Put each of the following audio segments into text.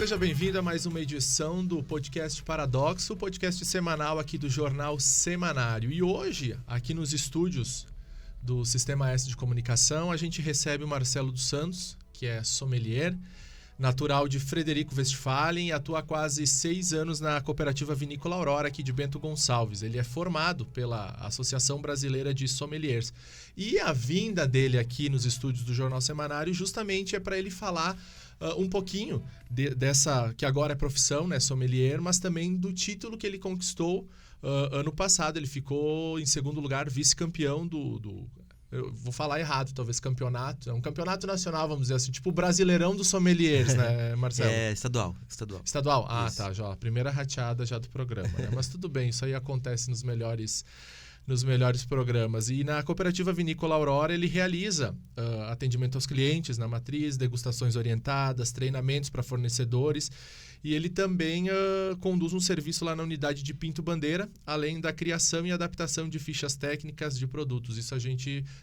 Seja bem-vindo a mais uma edição do Podcast Paradoxo, podcast semanal aqui do Jornal Semanário. E hoje, aqui nos estúdios do Sistema S de Comunicação, a gente recebe o Marcelo dos Santos, que é sommelier, natural de Frederico Westphalen e atua há quase 6 anos na Cooperativa Vinícola Aurora, aqui de Bento Gonçalves. Ele é formado pela Associação Brasileira de Sommeliers. E a vinda dele aqui nos estúdios do Jornal Semanário justamente é para ele falar um pouquinho dessa, que agora é profissão, né, sommelier, mas também do título que ele conquistou ano passado. Ele ficou em segundo lugar, vice-campeão eu vou falar errado, talvez campeonato. É um campeonato nacional, vamos dizer assim, tipo o Brasileirão dos Sommeliers, né, Marcelo? É estadual. Estadual? Ah, Isso. tá, já. A primeira rateada já do programa, né? Mas tudo bem, isso aí acontece nos melhores programas. E na Cooperativa Vinícola Aurora ele realiza atendimento aos clientes na matriz, degustações orientadas, treinamentos para fornecedores, e ele também conduz um serviço lá na unidade de Pinto Bandeira, além da criação e adaptação de fichas técnicas de produtos.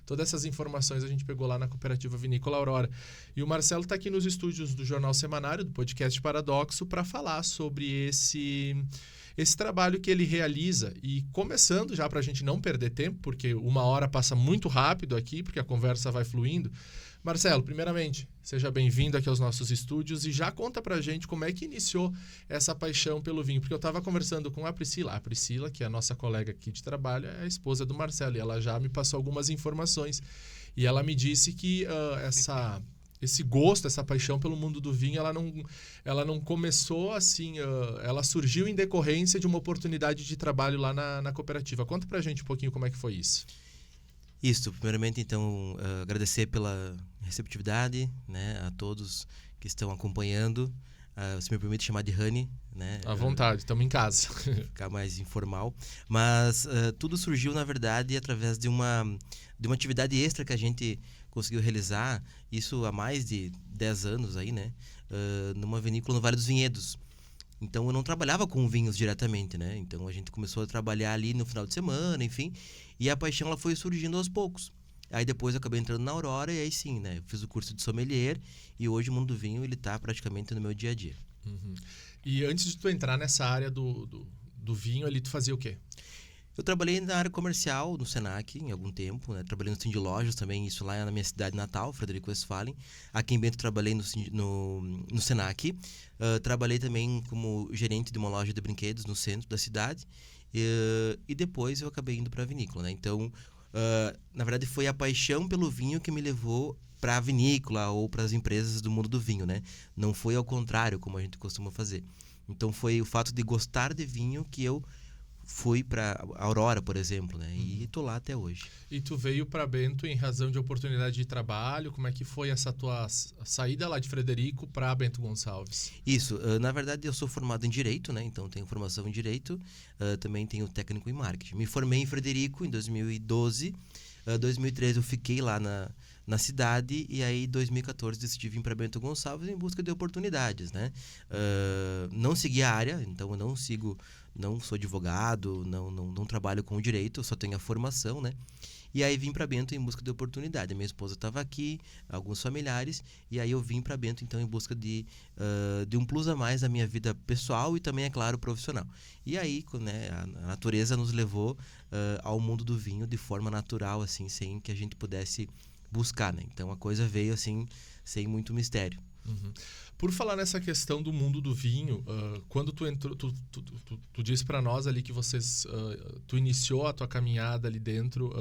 Todas essas informações a gente pegou lá na Cooperativa Vinícola Aurora. E o Marcelo está aqui nos estúdios do Jornal Semanário, do podcast Paradoxo, para falar sobre esse trabalho que ele realiza. E começando já para a gente não perder tempo, porque 1 hora passa muito rápido aqui, porque a conversa vai fluindo. Marcelo, primeiramente, seja bem-vindo aqui aos nossos estúdios e já conta pra gente como é que iniciou essa paixão pelo vinho, porque eu estava conversando com a Priscila, que é a nossa colega aqui de trabalho, é a esposa do Marcelo, e ela já me passou algumas informações, e ela me disse que esse gosto, essa paixão pelo mundo do vinho, ela não começou assim, ela surgiu em decorrência de uma oportunidade de trabalho lá na cooperativa. Conta pra gente um pouquinho como é que foi isso. Isso, primeiramente, então, agradecer pela receptividade, né, a todos que estão acompanhando. Se me permite chamar de Rani, né? À vontade, estamos em casa. Ficar mais informal. Mas tudo surgiu, na verdade, através de uma atividade extra que a gente conseguiu realizar, isso há mais de 10 anos aí, né? Numa vinícola no Vale dos Vinhedos. Então eu não trabalhava com vinhos diretamente, né? Então a gente começou a trabalhar ali no final de semana, enfim, e a paixão ela foi surgindo aos poucos. Aí depois eu acabei entrando na Aurora e aí sim, né? Eu fiz o curso de sommelier e hoje o mundo do vinho ele tá praticamente no meu dia a dia. Uhum. E antes de tu entrar nessa área do vinho ali, tu fazia o quê? Eu trabalhei na área comercial no Senac em algum tempo, né? Trabalhei no Sim de Lojas também, isso lá na minha cidade natal, Frederico Westphalen. Aqui em Bento trabalhei no Senac. Trabalhei também como gerente de uma loja de brinquedos no centro da cidade. E depois eu acabei indo para a vinícola, né? Então, na verdade, foi a paixão pelo vinho que me levou para a vinícola ou para as empresas do mundo do vinho, né? Não foi ao contrário, como a gente costuma fazer. Então, foi o fato de gostar de vinho que eu fui para Aurora, por exemplo, né? E tô lá até hoje. E tu veio para Bento em razão de oportunidade de trabalho? Como é que foi essa tua saída lá de Frederico para Bento Gonçalves? Isso, na verdade eu sou formado em Direito, né? Então tenho formação em Direito, também tenho técnico em Marketing. Me formei em Frederico em 2012, 2013 eu fiquei lá na cidade e aí em 2014 decidi vir para Bento Gonçalves em busca de oportunidades, né? Não segui a área, então eu não sou advogado, não trabalho com direito, eu só tenho a formação, né? E aí vim para Bento em busca de oportunidade. Minha esposa estava aqui, alguns familiares, e aí eu vim para Bento então em busca de um plus a mais na minha vida pessoal e também, é claro, profissional. E aí, né, a natureza nos levou ao mundo do vinho de forma natural, assim, sem que a gente pudesse buscar, né? Então a coisa veio assim, sem muito mistério. Uhum. Por falar nessa questão do mundo do vinho, quando tu entrou, tu disse para nós ali que tu iniciou a tua caminhada ali dentro,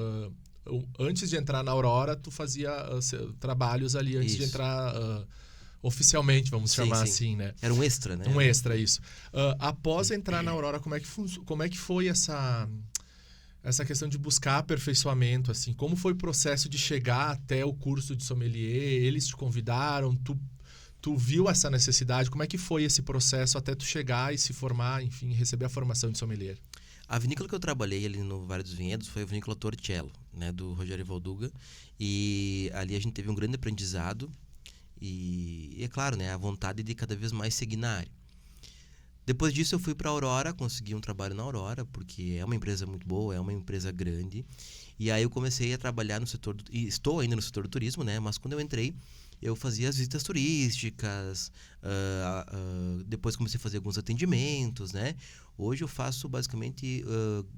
antes de entrar na Aurora, tu fazia trabalhos ali antes Isso. de entrar oficialmente, vamos chamar assim, né? Era um extra, né? Um extra, isso. Após entrar na Aurora, como é que foi essa questão de buscar aperfeiçoamento, assim? Como foi o processo de chegar até o curso de sommelier? Eles te convidaram? Tu viu essa necessidade? Como é que foi esse processo até tu chegar e se formar, enfim, receber a formação de sommelier? A vinícola que eu trabalhei ali no Vale dos Vinhedos foi a vinícola Torcello, né, do Rogério Valduga. E ali a gente teve um grande aprendizado e é claro, né, a vontade de cada vez mais seguir na área. Depois disso eu fui para a Aurora, consegui um trabalho na Aurora, porque é uma empresa muito boa, é uma empresa grande. E aí eu comecei a trabalhar no setor, e estou ainda no setor do turismo, né? Mas quando eu entrei, eu fazia as visitas turísticas, depois comecei a fazer alguns atendimentos, né? Hoje eu faço basicamente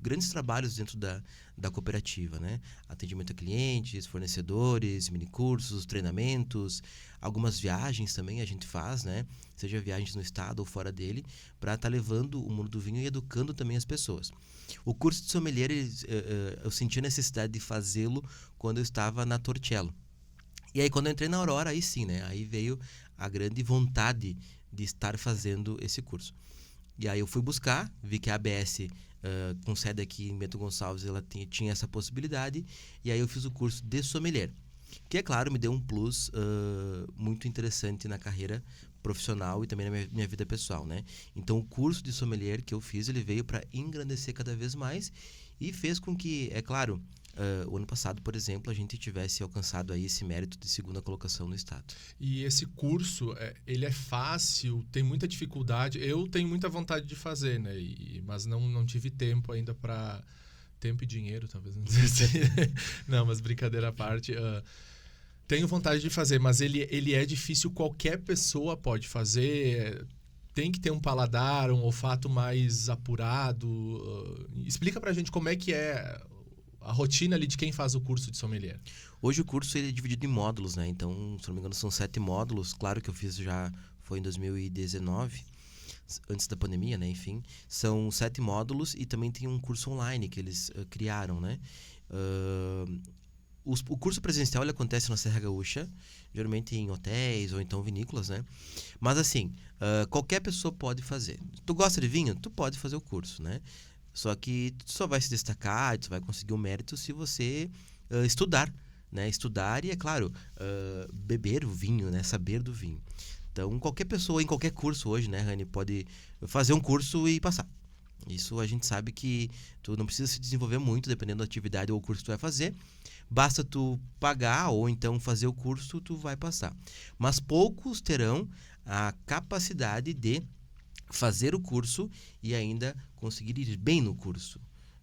grandes trabalhos dentro da cooperativa, né? Atendimento a clientes, fornecedores, minicursos, treinamentos, algumas viagens também a gente faz, né? Seja viagens no estado ou fora dele, para estar levando o mundo do vinho e educando também as pessoas. O curso de sommelier, eu senti a necessidade de fazê-lo quando eu estava na Torcello. E aí, quando eu entrei na Aurora, aí sim, né? Aí veio a grande vontade de estar fazendo esse curso. E aí eu fui buscar, vi que a ABS, com sede aqui em Bento Gonçalves, ela tinha essa possibilidade. E aí eu fiz o curso de sommelier. Que, é claro, me deu um plus muito interessante na carreira profissional e também na minha vida pessoal, né? Então, o curso de sommelier que eu fiz, ele veio para engrandecer cada vez mais e fez com que, é claro, o ano passado, por exemplo, a gente tivesse alcançado aí esse mérito de segunda colocação no estado. E esse curso, ele é fácil, tem muita dificuldade. Eu tenho muita vontade de fazer, né? Mas não tive tempo ainda para... Tempo e dinheiro, talvez, não dizer assim. Não, mas brincadeira à parte. Tenho vontade de fazer, mas ele é difícil, qualquer pessoa pode fazer. Tem que ter um paladar, um olfato mais apurado. Explica pra gente como é que é a rotina ali de quem faz o curso de sommelier. Hoje o curso ele é dividido em módulos, né? Então, se não me engano, são 7 módulos. Claro que eu fiz foi em 2019, antes da pandemia, né? Enfim, são 7 módulos e também tem um curso online que eles criaram, né? O curso presencial ele acontece na Serra Gaúcha, geralmente em hotéis ou então vinícolas, né? Mas assim, qualquer pessoa pode fazer. Tu gosta de vinho? Tu pode fazer o curso, né? Só que tu só vai se destacar, tu vai conseguir o mérito se você estudar, né? Estudar e, é claro, beber o vinho, né? Saber do vinho. Então, qualquer pessoa em qualquer curso hoje, né, Rani, pode fazer um curso e passar. Isso a gente sabe que tu não precisa se desenvolver muito, dependendo da atividade ou curso que tu vai fazer. Basta tu pagar ou então fazer o curso, tu vai passar. Mas poucos terão a capacidade de fazer o curso e ainda conseguir ir bem no curso,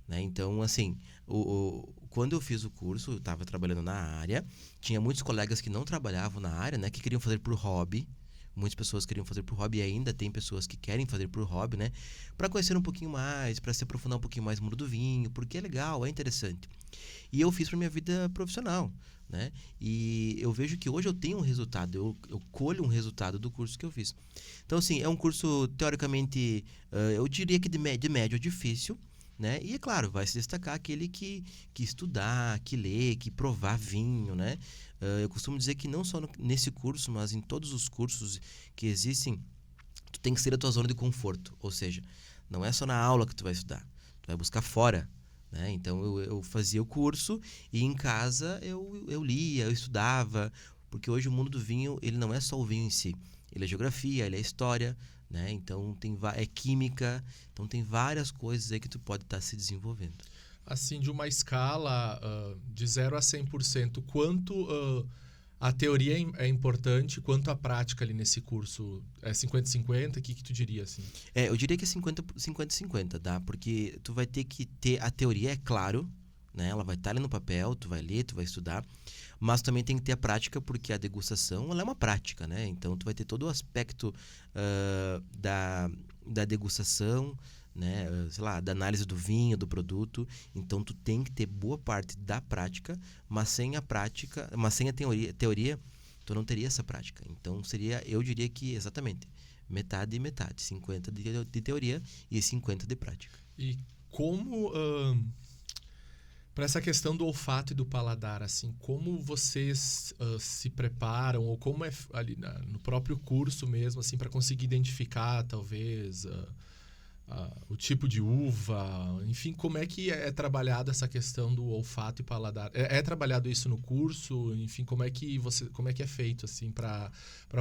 né? Então, assim, quando eu fiz o curso, eu estava trabalhando na área, tinha muitos colegas que não trabalhavam na área, né, que queriam fazer por hobby. Muitas pessoas queriam fazer por hobby e ainda tem pessoas que querem fazer por hobby, né? Para conhecer um pouquinho mais, para se aprofundar um pouquinho mais no mundo do vinho, porque é legal, é interessante. E eu fiz para minha vida profissional, né? E eu vejo que hoje eu tenho um resultado, eu colho um resultado do curso que eu fiz. Então, assim, é um curso, teoricamente, eu diria que de médio difícil, né? E, é claro, vai se destacar aquele que estudar, que ler, que provar vinho, né? Eu costumo dizer que não só nesse curso, mas em todos os cursos que existem, tu tem que sair da tua zona de conforto. Ou seja, não é só na aula que tu vai estudar, tu vai buscar fora, né? Então, eu fazia o curso e em casa eu lia, eu estudava, porque hoje o mundo do vinho, ele não é só o vinho em si. Ele é geografia, ele é história, né? Então, é química, então tem várias coisas aí que tu pode estar se desenvolvendo. Assim, de uma escala de 0 a 100%, quanto a teoria é importante, quanto a prática ali nesse curso? É 50-50? O que tu diria, assim? Eu diria que é 50-50, tá? Porque tu vai ter que ter a teoria, é claro, né? Ela vai estar ali no papel, tu vai ler, tu vai estudar, mas também tem que ter a prática, porque a degustação, ela é uma prática, né? Então, tu vai ter todo o aspecto da degustação, né? Sei lá, da análise do vinho, do produto. Então, tu tem que ter boa parte da prática, mas sem a teoria, tu não teria essa prática. Então, eu diria que exatamente metade e metade, 50 de teoria e 50 de prática. E como... para essa questão do olfato e do paladar, assim, como vocês se preparam, ou como é ali no próprio curso mesmo, assim, para conseguir identificar, talvez, o tipo de uva, enfim, como é que é trabalhada essa questão do olfato e paladar? É trabalhado isso no curso? Enfim, como é que é feito, assim, para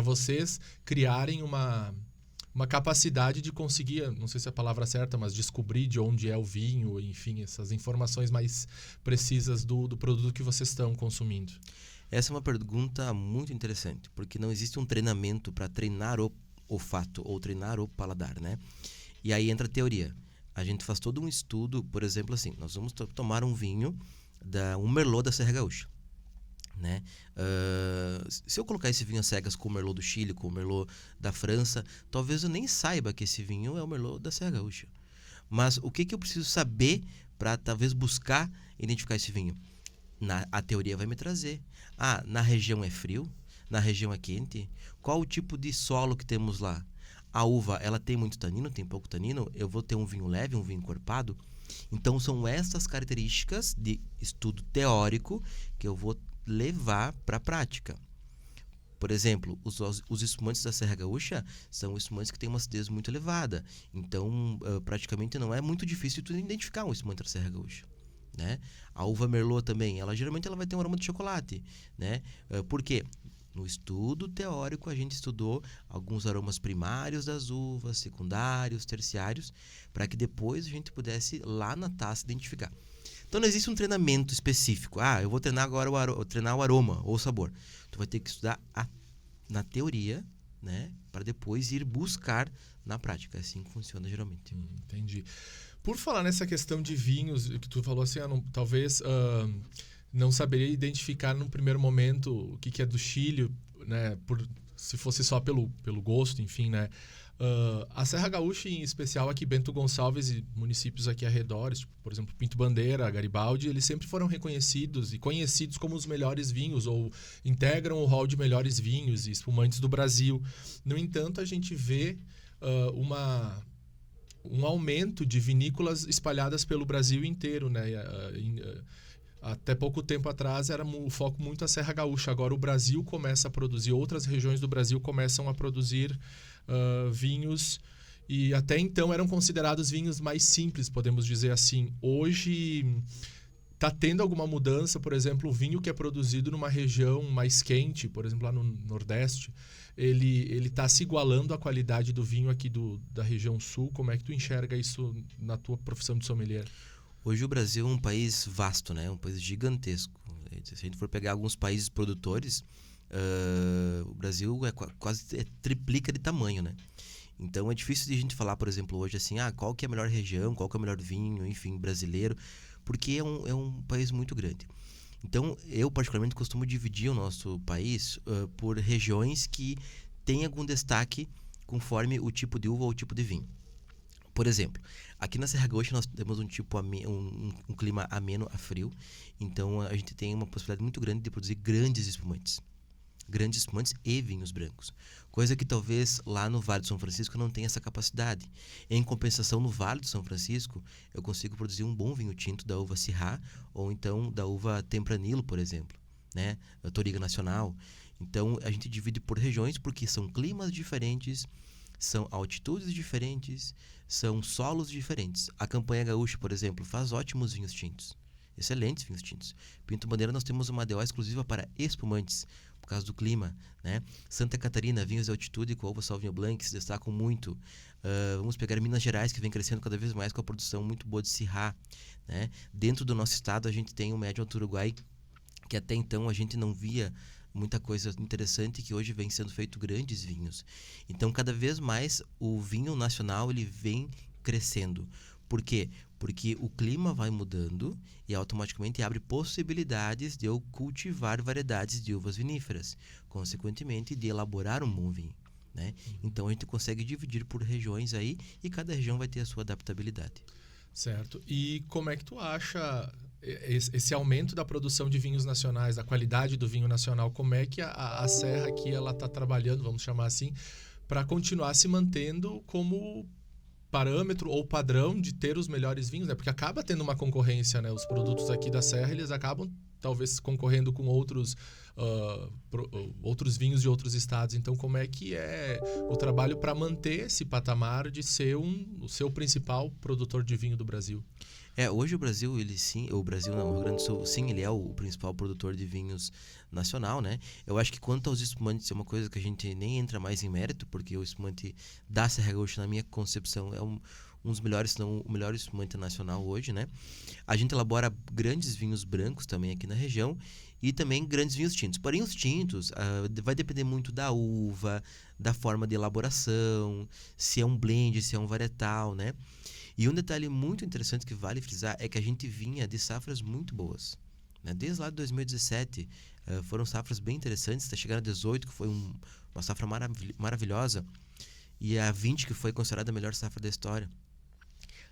vocês criarem uma capacidade de conseguir, não sei se é a palavra certa, mas descobrir de onde é o vinho, enfim, essas informações mais precisas do produto que vocês estão consumindo? Essa é uma pergunta muito interessante, porque não existe um treinamento para treinar o olfato ou treinar o paladar, né? E aí entra a teoria. A gente faz todo um estudo, por exemplo, assim, nós vamos tomar um vinho, um Merlot da Serra Gaúcha, né? Se eu colocar esse vinho às cegas com o Merlot do Chile, com o Merlot da França, talvez eu nem saiba que esse vinho é o Merlot da Serra Gaúcha. Mas o que eu preciso saber para talvez buscar identificar esse vinho? A teoria vai me trazer. Na região é frio? Na região é quente? Qual o tipo de solo que temos lá? A uva, ela tem muito tanino, tem pouco tanino? Eu vou ter um vinho leve, um vinho encorpado? Então, são essas características de estudo teórico que eu vou levar para a prática. Por exemplo, os espumantes da Serra Gaúcha são espumantes que têm uma acidez muito elevada. Então, praticamente não é muito difícil tu identificar um espumante da Serra Gaúcha, né? A uva Merlot também, geralmente ela vai ter um aroma de chocolate, né? Por quê? No estudo teórico, a gente estudou alguns aromas primários das uvas, secundários, terciários, para que depois a gente pudesse, lá na taça, identificar. Então, não existe um treinamento específico. Eu vou treinar agora treinar o aroma ou o sabor. Tu vai ter que estudar na teoria, né, para depois ir buscar na prática. É assim que funciona geralmente. Entendi. Por falar nessa questão de vinhos, que tu falou assim, talvez não saberia identificar no primeiro momento o que é do Chile, né, se fosse só pelo gosto, enfim, né? A Serra Gaúcha, em especial aqui Bento Gonçalves e municípios aqui arredores, tipo, por exemplo, Pinto Bandeira, Garibaldi, eles sempre foram reconhecidos e conhecidos como os melhores vinhos, ou integram o hall de melhores vinhos e espumantes do Brasil. No entanto, a gente vê um aumento de vinícolas espalhadas pelo Brasil inteiro, né? Até pouco tempo atrás era o foco muito a Serra Gaúcha. Agora o Brasil começa a produzir, outras regiões do Brasil começam a produzir vinhos, e até então eram considerados vinhos mais simples, podemos dizer assim. Hoje está tendo alguma mudança, por exemplo, o vinho que é produzido numa região mais quente, por exemplo, lá no Nordeste, ele está se igualando à qualidade do vinho aqui da região Sul. Como é que tu enxerga isso na tua profissão de sommelier? Hoje o Brasil é um país vasto, né? Um país gigantesco. Se a gente for pegar alguns países produtores, o Brasil quase triplica de tamanho, né? Então é difícil de a gente falar, por exemplo, hoje assim, qual que é a melhor região, qual que é o melhor vinho, enfim, brasileiro, porque é um país muito grande. Então eu particularmente costumo dividir o nosso país por regiões que têm algum destaque conforme o tipo de uva ou o tipo de vinho. Por exemplo, aqui na Serra Gaúcha nós temos um clima ameno a frio, então a gente tem uma possibilidade muito grande de produzir grandes espumantes e vinhos brancos, coisa que talvez lá no Vale do São Francisco não tenha essa capacidade. Em compensação, no Vale do São Francisco eu consigo produzir um bom vinho tinto da uva Syrah, ou então da uva Tempranillo, por exemplo, né? A Touriga Nacional. Então a gente divide por regiões porque são climas diferentes, são altitudes diferentes, são solos diferentes. A Campanha Gaúcha, por exemplo, faz ótimos vinhos tintos, excelentes vinhos tintos. Pinto Bandeira nós temos uma DO exclusiva para espumantes, por causa do clima, né? Santa Catarina, vinhos de altitude com a uva Sauvignon Blanc se destacam muito. Vamos pegar Minas Gerais, que vem crescendo cada vez mais com a produção muito boa de Syrah, né? Dentro do nosso estado a gente tem o Médio Alto Uruguai, que até então a gente não via muita coisa interessante, que hoje vem sendo feito grandes vinhos. Então, cada vez mais o vinho nacional ele vem crescendo. Por quê? Porque o clima vai mudando e automaticamente abre possibilidades de eu cultivar variedades de uvas viníferas, consequentemente de elaborar um bom vinho, né? Então a gente consegue dividir por regiões aí e cada região vai ter a sua adaptabilidade. Certo. E como é que tu acha esse aumento da produção de vinhos nacionais, da qualidade do vinho nacional? Como é que a Serra aqui ela está trabalhando, vamos chamar assim, para continuar se mantendo como parâmetro ou padrão de ter os melhores vinhos, né? Porque acaba tendo uma concorrência, né? Os produtos aqui da Serra, eles acabam talvez concorrendo com outros vinhos de outros estados. Então, como é que é o trabalho para manter esse patamar de ser o seu principal produtor de vinho do Brasil? Hoje o Brasil, o Rio Grande do Sul, sim, ele é o principal produtor de vinhos nacional, né? Eu acho que quanto aos espumantes é uma coisa que a gente nem entra mais em mérito, porque o espumante da Serra Gaúcha, na minha concepção, é um dos melhores, se não o melhor espumante nacional hoje, né? A gente elabora grandes vinhos brancos também aqui na região e também grandes vinhos tintos. Porém, os tintos vai depender muito da uva, da forma de elaboração, se é um blend, se é um varietal, né? E um detalhe muito interessante que vale frisar é que a gente vinha de safras muito boas, né? Desde lá de 2017, foram safras bem interessantes, até chegar a 18, que foi uma safra maravilhosa, e a 20, que foi considerada a melhor safra da história.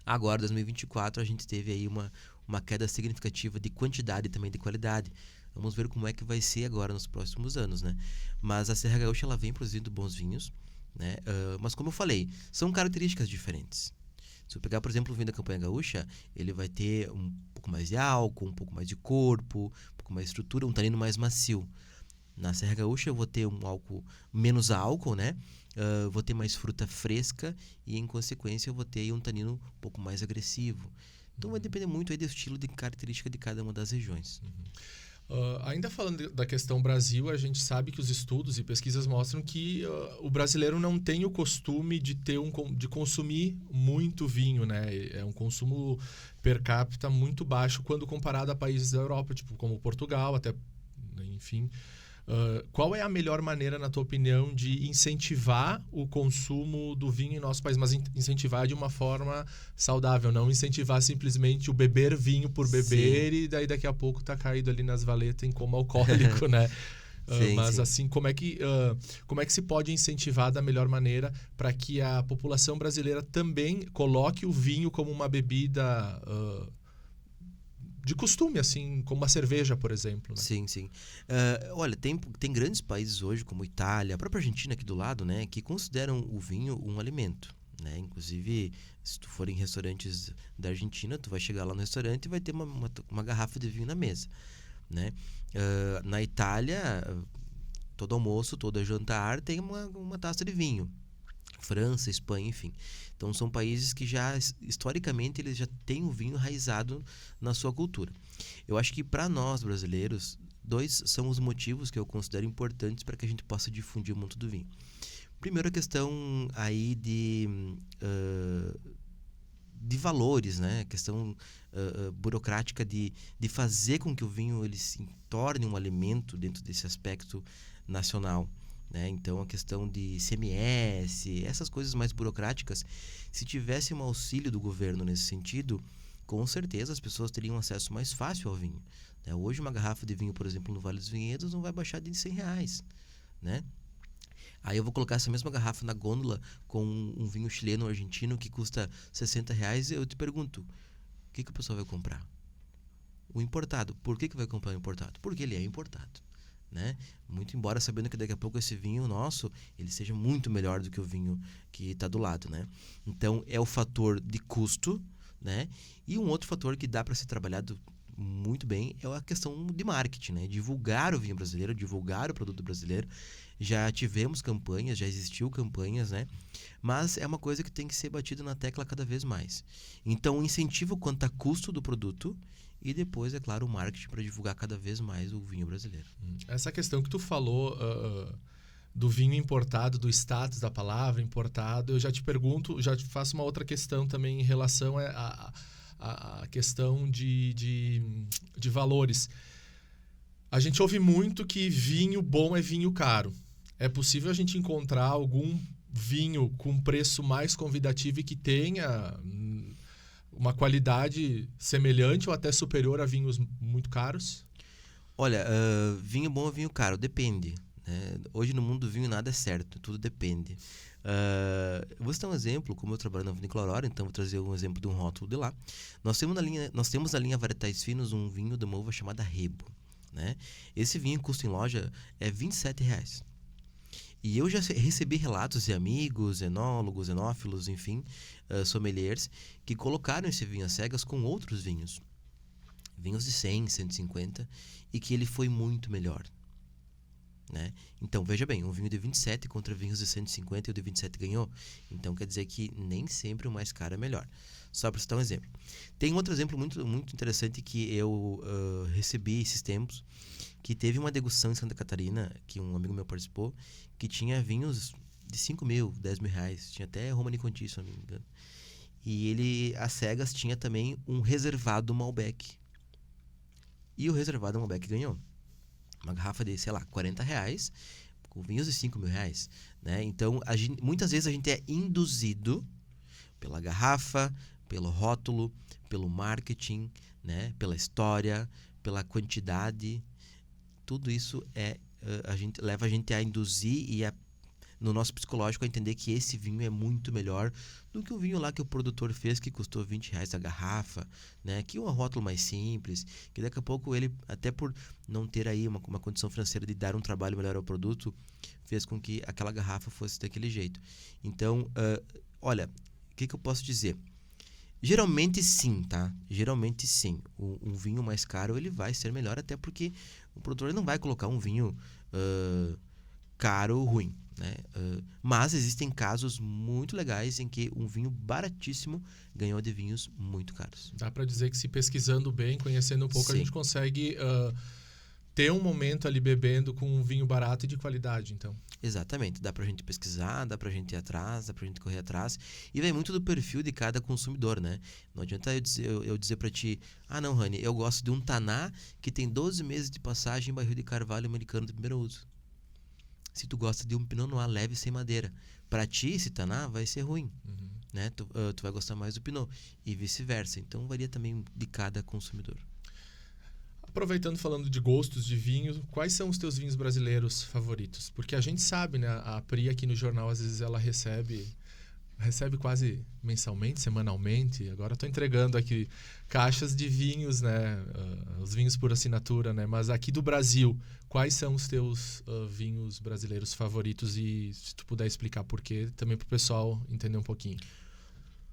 Agora, 2024, a gente teve aí uma queda significativa de quantidade e também de qualidade. Vamos ver como é que vai ser agora nos próximos anos, né? Mas a Serra Gaúcha, ela vem produzindo bons vinhos, né? Mas como eu falei, são características diferentes. Se eu pegar, por exemplo, o vinho da Campanha Gaúcha, ele vai ter um pouco mais de álcool, um pouco mais de corpo, um pouco mais de estrutura, um tanino mais macio. Na Serra Gaúcha eu vou ter um álcool, menos álcool, né? Vou ter mais fruta fresca e, em consequência, eu vou ter um tanino um pouco mais agressivo. Então vai depender muito aí do estilo de característica de cada uma das regiões. Ainda falando da questão Brasil, a gente sabe que os estudos e pesquisas mostram que o brasileiro não tem o costume de de consumir muito vinho, né? É um consumo per capita muito baixo quando comparado a países da Europa, tipo como Portugal, até, enfim. Qual é a melhor maneira, na tua opinião, de incentivar o consumo do vinho em nosso país? Mas incentivar de uma forma saudável, não incentivar simplesmente o beber vinho por beber. Sim. E daí daqui a pouco tá caído ali nas valetas em coma alcoólico, né? Sim, mas sim. assim, como é que se pode incentivar da melhor maneira para que a população brasileira também coloque o vinho como uma bebida de costume, assim, como uma cerveja, por exemplo, né? Sim, sim. Olha, tem grandes países hoje, como Itália, a própria Argentina aqui do lado, né, que consideram o vinho um alimento, né? Inclusive, se tu for em restaurantes da Argentina, tu vai chegar lá no restaurante e vai ter uma garrafa de vinho na mesa, né? Na Itália, todo almoço, todo jantar tem uma taça de vinho. França, Espanha, enfim. Então são países que já, historicamente, eles já têm o vinho enraizado na sua cultura. Eu acho que para nós brasileiros, dois são os motivos que eu considero importantes para que a gente possa difundir o mundo do vinho. Primeiro, a questão aí de valores, né? A questão burocrática de fazer com que o vinho ele se torne um alimento dentro desse aspecto nacional. Né? Então, a questão de ICMS, essas coisas mais burocráticas, se tivesse um auxílio do governo nesse sentido, com certeza as pessoas teriam acesso mais fácil ao vinho. Né? Hoje, uma garrafa de vinho, por exemplo, no Vale dos Vinhedos, não vai baixar de R$100. Né? Aí eu vou colocar essa mesma garrafa na gôndola com um vinho chileno ou argentino que custa R$60, e eu te pergunto, o que o pessoal vai comprar? O importado. Por que vai comprar o importado? Porque ele é importado. Né? Muito embora sabendo que daqui a pouco esse vinho nosso ele seja muito melhor do que o vinho que está do lado, né? Então é o fator de custo, né? E um outro fator que dá para ser trabalhado muito bem é a questão de marketing, né? Divulgar o vinho brasileiro, divulgar o produto brasileiro. Já tivemos campanhas, já existiu campanhas, né? Mas é uma coisa que tem que ser batida na tecla cada vez mais. Então, o incentivo quanto a custo do produto e depois, é claro, o marketing para divulgar cada vez mais o vinho brasileiro. Essa questão que tu falou do vinho importado, do status da palavra importado, eu já te pergunto, já te faço uma outra questão também em relação à questão de valores. A gente ouve muito que vinho bom é vinho caro. É possível a gente encontrar algum vinho com preço mais convidativo e que tenha uma qualidade semelhante ou até superior a vinhos muito caros? Olha, vinho bom é vinho caro, depende. Né? Hoje no mundo do vinho nada é certo, tudo depende. Eu vou citar um exemplo, como eu trabalho na Vinícola Aurora, então vou trazer um exemplo de um rótulo de lá. Nós temos na linha Varietais Finos um vinho de uma uva chamada Rebo. Né? Esse vinho custa em loja R$27. E eu já recebi relatos de amigos, enólogos, enófilos, enfim, sommeliers, que colocaram esse vinho às cegas com outros vinhos. Vinhos de 100, 150, e que ele foi muito melhor. Né? Então, veja bem, um vinho de 27 contra vinhos de 150 e o de 27 ganhou. Então, quer dizer que nem sempre o mais caro é melhor. Só para citar um exemplo. Tem outro exemplo muito, muito interessante que eu recebi esses tempos, que teve uma degustação em Santa Catarina, que um amigo meu participou, que tinha vinhos de 5 mil, 10 mil reais. Tinha até Romanée Conti, se não me engano. E ele, às cegas, tinha também um reservado Malbec. E o reservado Malbec ganhou. Uma garrafa de, sei lá, R$40, com vinhos de R$5.000, né? Então, muitas vezes a gente é induzido pela garrafa, pelo rótulo, pelo marketing, né? Pela história, pela quantidade. Tudo isso leva a gente a induzir e no nosso psicológico a entender que esse vinho é muito melhor do que o vinho lá que o produtor fez, que custou R$20 a garrafa, né? Que é um rótulo mais simples, que daqui a pouco ele, até por não ter aí uma condição financeira de dar um trabalho melhor ao produto, fez com que aquela garrafa fosse daquele jeito. Então, olha, o que eu posso dizer? Geralmente sim, tá? Geralmente sim. Um vinho mais caro ele vai ser melhor, até porque o produtor não vai colocar um vinho caro ou ruim, né? Mas existem casos muito legais em que um vinho baratíssimo ganhou de vinhos muito caros. Dá para dizer que se pesquisando bem, conhecendo um pouco, Sim. a gente consegue ter um momento ali bebendo com um vinho barato e de qualidade, então. Exatamente. Dá pra gente pesquisar, dá pra gente ir atrás, dá pra gente correr atrás. E vem muito do perfil de cada consumidor, né? Não adianta eu dizer pra ti, não, Rani, eu gosto de um Taná que tem 12 meses de passagem em barril de carvalho americano de primeiro uso. Se tu gosta de um Pinot Noir leve sem madeira, pra ti esse Taná vai ser ruim, né? Tu vai gostar mais do Pinot e vice-versa. Então varia também de cada consumidor. Aproveitando, falando de gostos de vinho, quais são os teus vinhos brasileiros favoritos? Porque a gente sabe, né? A Pri aqui no jornal, às vezes ela recebe quase mensalmente, semanalmente. Agora estou entregando aqui caixas de vinhos, né? Os vinhos por assinatura, né? Mas aqui do Brasil, quais são os teus vinhos brasileiros favoritos? E se tu puder explicar por quê, também para o pessoal entender um pouquinho.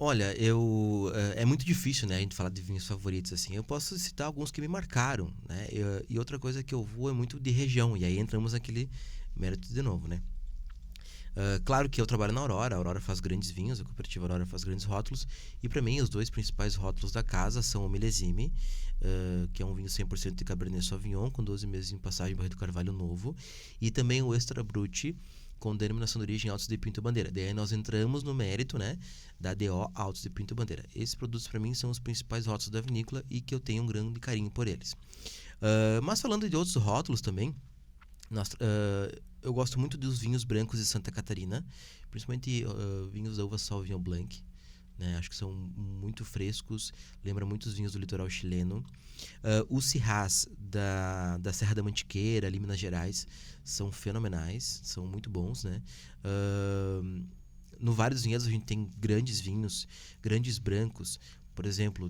Olha, é muito difícil, né, a gente falar de vinhos favoritos, assim. Eu posso citar alguns que me marcaram, né? E outra coisa que eu vou é muito de região. E aí entramos naquele mérito de novo, né? Claro que eu trabalho na Aurora. A Aurora faz grandes vinhos, a cooperativa Aurora faz grandes rótulos. E para mim, os dois principais rótulos da casa são o Milésime, que é um vinho 100% de Cabernet Sauvignon, com 12 meses em passagem em barril de carvalho novo. E também o Extra Brut, com denominação de origem Altos de Pinto Bandeira. Daí nós entramos no mérito, né, da DO Altos de Pinto Bandeira. Esses produtos para mim são os principais rótulos da vinícola e que eu tenho um grande carinho por eles. Mas falando de outros rótulos também, eu gosto muito dos vinhos brancos de Santa Catarina, principalmente vinhos da uva Sauvignon Blanc. Né? Acho que são muito frescos, lembra muito os vinhos do litoral chileno. Os Syrahs da Serra da Mantiqueira, ali em Minas Gerais, são fenomenais, são muito bons, né? No Vale dos Vinhedos a gente tem grandes vinhos, grandes brancos. Por exemplo,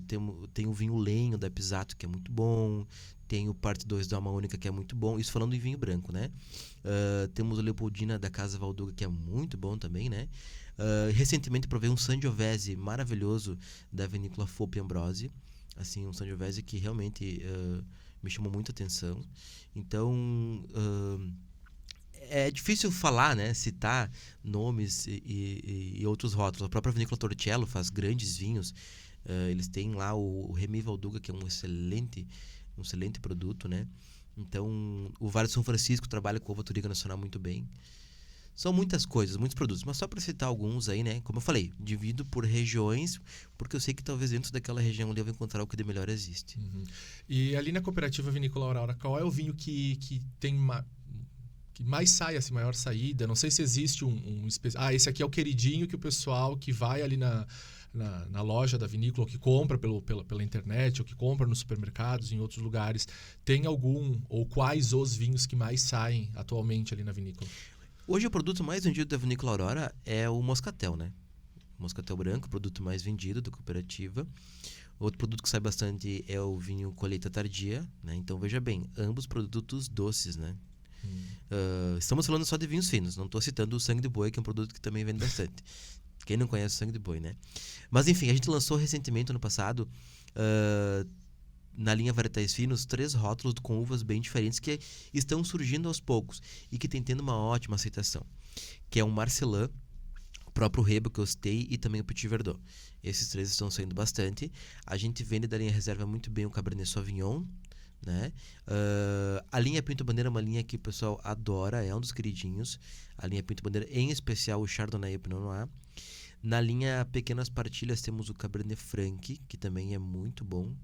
tem o vinho Lenho da Pisato, que é muito bom. Tem o Parte 2 da Alma Única, que é muito bom. Isso falando em vinho branco, né? Temos o Leopoldina da Casa Valduga, que é muito bom também, né? Recentemente provei um Sangiovese maravilhoso da vinícola Fope Ambrosi. Assim, um Sangiovese que realmente me chamou muita atenção. Então, é difícil falar, né? Citar nomes e outros rótulos. A própria vinícola Torcello faz grandes vinhos. Eles têm lá o Remy Valduga, que é um excelente produto, né? Então, o Vale de São Francisco trabalha com a uva Touriga Nacional muito bem. São muitas coisas, muitos produtos, mas só para citar alguns aí, né? Como eu falei, divido por regiões, porque eu sei que talvez dentro daquela região ali eu vou encontrar o que de melhor existe. E ali na cooperativa Vinícola Aurora, qual é o vinho que tem que mais sai, assim, maior saída? Não sei se existe esse aqui é o queridinho que o pessoal que vai ali na loja da vinícola, ou que compra pela internet, ou que compra nos supermercados, em outros lugares, tem algum, ou quais os vinhos que mais saem atualmente ali na vinícola? Hoje o produto mais vendido da Vinícola Aurora é o Moscatel, né? O Moscatel branco, o produto mais vendido da cooperativa. Outro produto que sai bastante é o vinho Colheita Tardia, né? Então veja bem, ambos produtos doces, né? Estamos falando só de vinhos finos, não estou citando o Sangue de Boi, que é um produto que também vende bastante. Quem não conhece o Sangue de Boi, né? Mas enfim, a gente lançou recentemente, ano passado, na linha Varietais Finos, 3 rótulos com uvas bem diferentes que estão surgindo aos poucos e que tem tendo uma ótima aceitação, que é o Marcelin, o próprio Reba que eu citei e também o Petit Verdot. Esses 3 estão saindo bastante. A gente vende da linha reserva muito bem o Cabernet Sauvignon, né? A linha Pinto Bandeira é uma linha que o pessoal adora, é um dos queridinhos. A linha Pinto Bandeira, em especial o Chardonnay e o Pinot Noir. Na linha Pequenas Partilhas temos o Cabernet Franc, que também é muito bom.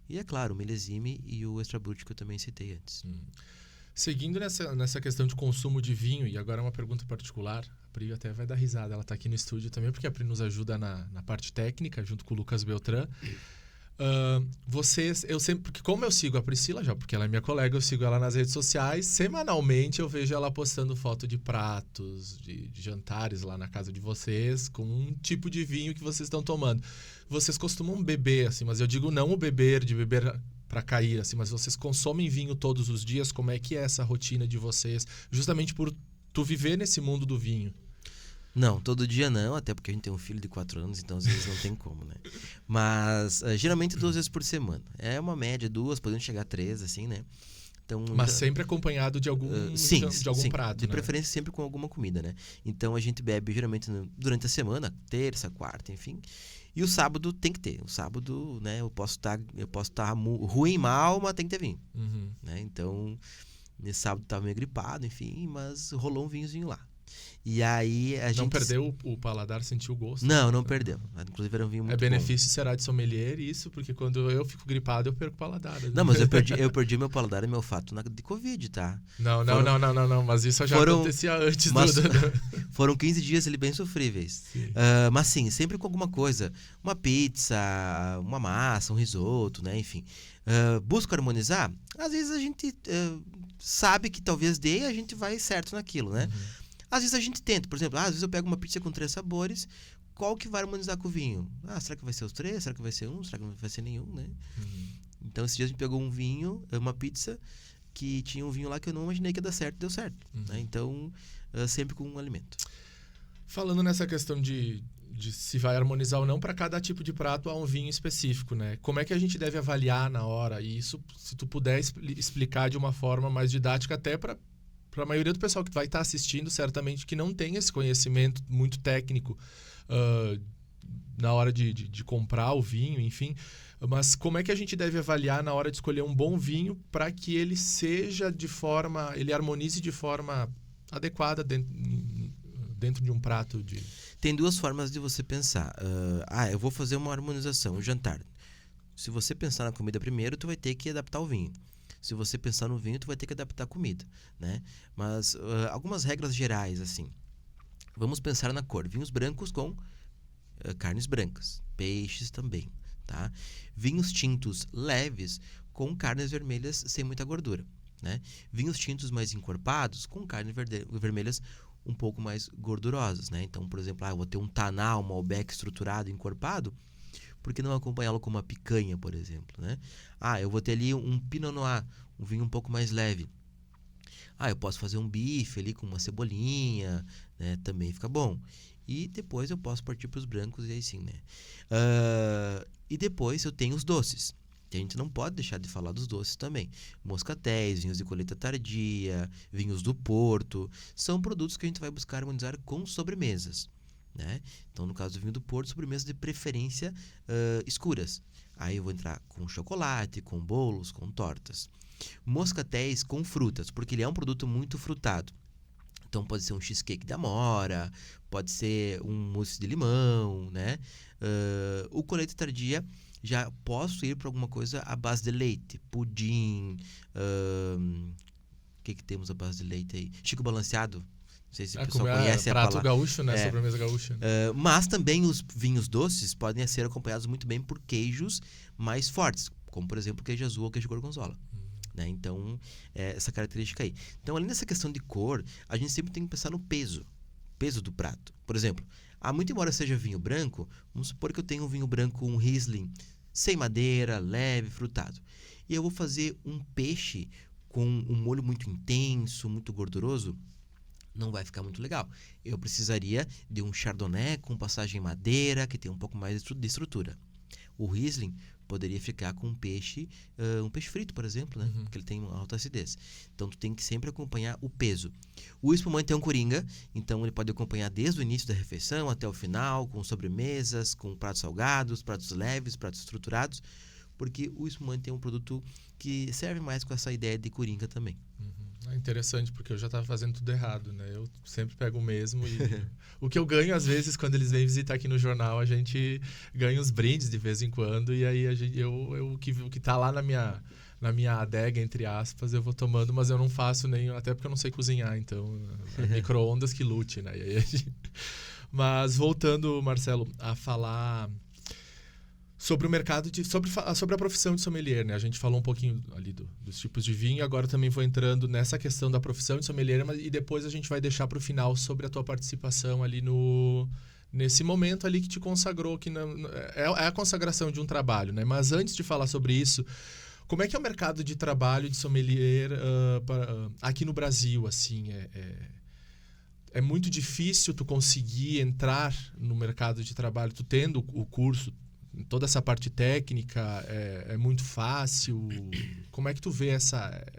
E, é claro, o Milesime e o Extra Brut, que eu também citei antes. Seguindo nessa questão de consumo de vinho, e agora uma pergunta particular, a Pri até vai dar risada, ela está aqui no estúdio também, porque a Pri nos ajuda na parte técnica, junto com o Lucas Beltrán. Porque como eu sigo a Priscila já, porque ela é minha colega, eu sigo ela nas redes sociais, semanalmente eu vejo ela postando foto de pratos, de jantares lá na casa de vocês, com um tipo de vinho que vocês estão tomando. Vocês costumam beber, assim, mas eu digo não de beber para cair, assim, mas vocês consomem vinho todos os dias? Como é que é essa rotina de vocês, justamente por tu viver nesse mundo do vinho? Não, todo dia não, até porque a gente tem um filho de 4 anos, então às vezes não tem como, né? Mas geralmente 2 vezes por semana. É uma média, 2, podendo chegar a 3, assim, né? Então, mas sempre acompanhado de algum, de algum prato, de né? preferência sempre com alguma comida, né? Então a gente bebe geralmente durante a semana, terça, quarta, enfim. E o sábado tem que ter. O sábado, né? Eu posso estar ruim, mal, mas tem que ter vinho. Né? Então, nesse sábado eu tava meio gripado, enfim, mas rolou um vinhozinho lá. E aí a gente... Não perdeu o paladar, sentiu o gosto? Não perdeu. Inclusive era um vinho muito bom. Benefício será de sommelier isso, porque quando eu fico gripado eu perco o paladar. Não, mas eu perdi meu paladar e meu olfato de Covid, tá? Não, mas isso já acontecia antes. Foram 15 dias ali bem sofríveis. Mas sim, sempre com alguma coisa. Uma pizza, uma massa, um risoto, né? Enfim. Busco harmonizar? Às vezes a gente sabe que talvez dê e a gente vai certo naquilo, né? Às vezes a gente tenta, por exemplo, às vezes eu pego uma pizza com 3 sabores, qual que vai harmonizar com o vinho? Será que vai ser os 3? Será que vai ser um? Será que não vai ser nenhum, né? Então, esses dias a gente pegou um vinho, uma pizza, que tinha um vinho lá que eu não imaginei que ia dar certo, deu certo. Né? Então, sempre com um alimento. Falando nessa questão de se vai harmonizar ou não, para cada tipo de prato há um vinho específico, né? Como é que a gente deve avaliar na hora? E isso, se tu puder explicar de uma forma mais didática, até para a maioria do pessoal que vai estar assistindo, certamente, que não tem esse conhecimento muito técnico na hora de comprar o vinho, enfim. Mas como é que a gente deve avaliar na hora de escolher um bom vinho para que ele seja ele harmonize de forma adequada dentro de um prato de... Tem 2 formas de você pensar. Eu vou fazer uma harmonização, um jantar. Se você pensar na comida primeiro, tu vai ter que adaptar o vinho. Se você pensar no vinho, tu vai ter que adaptar a comida, né? Mas algumas regras gerais, assim. Vamos pensar na cor. Vinhos brancos com carnes brancas. Peixes também, tá? Vinhos tintos leves com carnes vermelhas sem muita gordura, né? Vinhos tintos mais encorpados com carnes vermelhas um pouco mais gordurosas, né? Então, por exemplo, eu vou ter um Taná, um Malbec estruturado, encorpado. Por que não acompanhá-lo com uma picanha, por exemplo, né? Eu vou ter ali um Pinot Noir, um vinho um pouco mais leve. Eu posso fazer um bife ali com uma cebolinha, né? Também fica bom. E depois eu posso partir para os brancos e aí sim, né? E depois eu tenho os doces. Que a gente não pode deixar de falar dos doces também. Moscatéis, vinhos de colheita tardia, vinhos do Porto. São produtos que a gente vai buscar harmonizar com sobremesas. Né? Então, no caso do vinho do Porto, sobremesas de preferência escuras. Aí eu vou entrar com chocolate, com bolos, com tortas. Moscatéis com frutas, porque ele é um produto muito frutado. Então, pode ser um cheesecake de amora, pode ser um mousse de limão, né? O colheita tardia, já posso ir para alguma coisa à base de leite, pudim. O que temos à base de leite aí? Chico Balanceado. Não sei se o pessoal conhece a palavra. Prato gaúcho, né? Sobremesa gaúcha. Mas também os vinhos doces podem ser acompanhados muito bem por queijos mais fortes, como, por exemplo, queijo azul ou queijo gorgonzola. Né? Então, essa característica aí. Então, além dessa questão de cor, a gente sempre tem que pensar no peso do prato. Por exemplo, muito embora seja vinho branco, vamos supor que eu tenho um vinho branco, um Riesling, sem madeira, leve, frutado. E eu vou fazer um peixe com um molho muito intenso, muito gorduroso, não vai ficar muito legal. Eu precisaria de um Chardonnay com passagem em madeira, que tem um pouco mais de estrutura. O Riesling poderia ficar com um peixe frito, por exemplo, né? Porque ele tem uma alta acidez. Então, tu tem que sempre acompanhar o peso. O espumante é um coringa, então ele pode acompanhar desde o início da refeição até o final, com sobremesas, com pratos salgados, pratos leves, pratos estruturados, porque o espumante é um produto que serve mais com essa ideia de coringa também. É interessante, porque eu já estava fazendo tudo errado, né? Eu sempre pego o mesmo e o que eu ganho, às vezes, quando eles vêm visitar aqui no jornal, a gente ganha uns brindes de vez em quando, e aí o que tá lá na minha adega, entre aspas, eu vou tomando, mas eu não faço nem... Até porque eu não sei cozinhar, então... micro-ondas que lute, né? E aí mas voltando, Marcelo, a falar sobre o mercado, sobre a profissão de sommelier, né? A gente falou um pouquinho ali dos tipos de vinho, agora também vou entrando nessa questão da profissão de sommelier, e depois a gente vai deixar para o final sobre a tua participação ali nesse momento ali que te consagrou, que é a consagração de um trabalho, né? Mas antes de falar sobre isso, como é que é o mercado de trabalho de sommelier aqui no Brasil, assim? É muito difícil tu conseguir entrar no mercado de trabalho, tu tendo o curso, toda essa parte técnica, é muito fácil? Como é que tu vê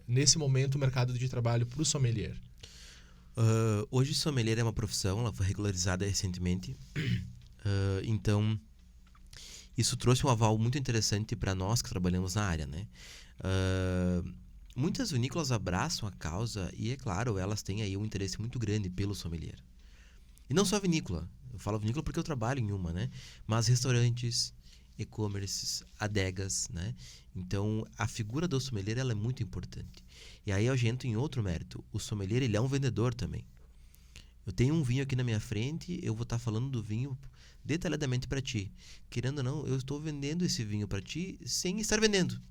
nesse momento o mercado de trabalho para o sommelier? Hoje sommelier é uma profissão, ela foi regularizada recentemente. Então, isso trouxe um aval muito interessante para nós que trabalhamos na área, né? Muitas vinícolas abraçam a causa e, é claro, elas têm aí um interesse muito grande pelo sommelier. E não só vinícola. Eu falo vinícola porque eu trabalho em uma, né? Mas restaurantes, e-commerces, adegas, né? Então, a figura do sommelier ela é muito importante. E aí eu entro em outro mérito. O sommelier, ele é um vendedor também. Eu tenho um vinho aqui na minha frente, eu vou estar falando do vinho detalhadamente para ti. Querendo ou não, eu estou vendendo esse vinho para ti sem estar vendendo,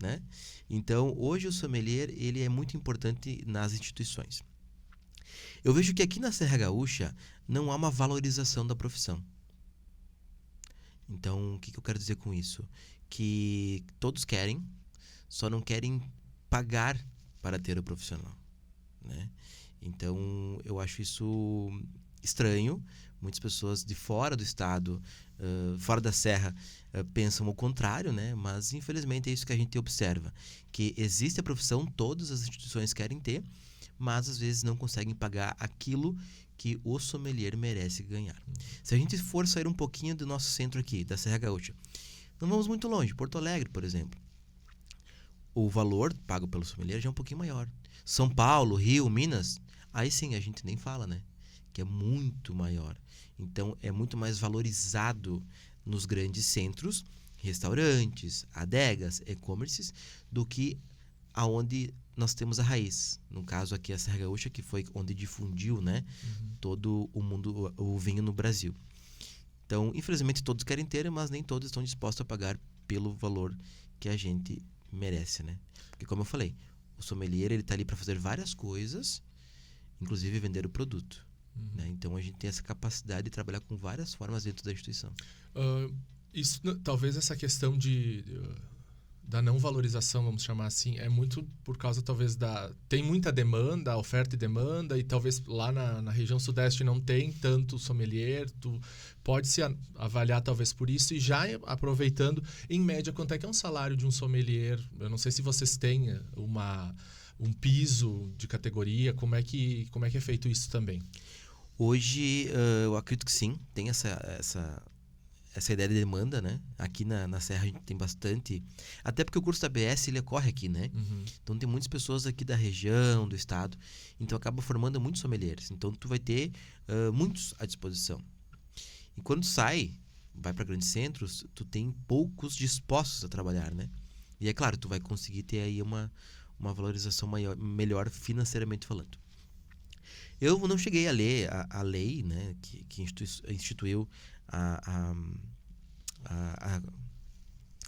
né? Então, hoje o sommelier, ele é muito importante nas instituições. Eu vejo que aqui na Serra Gaúcha não há uma valorização da profissão. Então, o que eu quero dizer com isso? Que todos querem, só não querem pagar para ter o profissional, né? Então, eu acho isso estranho. Muitas pessoas de fora do estado, fora da serra, pensam o contrário, né? Mas, infelizmente, é isso que a gente observa. Que existe a profissão, todas as instituições querem ter, mas, às vezes, não conseguem pagar aquilo que o sommelier merece ganhar. Se a gente for sair um pouquinho do nosso centro aqui, da Serra Gaúcha, não vamos muito longe. Porto Alegre, por exemplo. O valor pago pelo sommelier já é um pouquinho maior. São Paulo, Rio, Minas, aí sim a gente nem fala, né? Que é muito maior. Então, é muito mais valorizado nos grandes centros, restaurantes, adegas, e-commerces, do que aonde nós temos a raiz. No caso aqui, a Serra Gaúcha, que foi onde difundiu, né, todo o mundo, o vinho no Brasil. Então, infelizmente, todos querem ter, mas nem todos estão dispostos a pagar pelo valor que a gente merece, né? Porque, como eu falei, o sommelier, ele está ali para fazer várias coisas, inclusive vender o produto. Né? Então, a gente tem essa capacidade de trabalhar com várias formas dentro da instituição. Talvez essa questão da não valorização, vamos chamar assim, é muito por causa, talvez, tem muita demanda, oferta e demanda, e talvez lá na região sudeste não tem tanto sommelier, pode se avaliar talvez por isso, e já aproveitando, em média, quanto é que é um salário de um sommelier? Eu não sei se vocês têm um piso de categoria, como é que é feito isso também? Hoje, eu acredito que sim, tem essa ideia de demanda, né? Aqui na Serra a gente tem bastante, até porque o curso da ABS ele ocorre aqui, né? Então tem muitas pessoas aqui da região, do estado, então acaba formando muitos sommeliers. Então tu vai ter muitos à disposição. E quando vai para grandes centros, tu tem poucos dispostos a trabalhar, né? E é claro, tu vai conseguir ter aí uma valorização melhor financeiramente falando. Eu não cheguei a ler a lei, né, que instituiu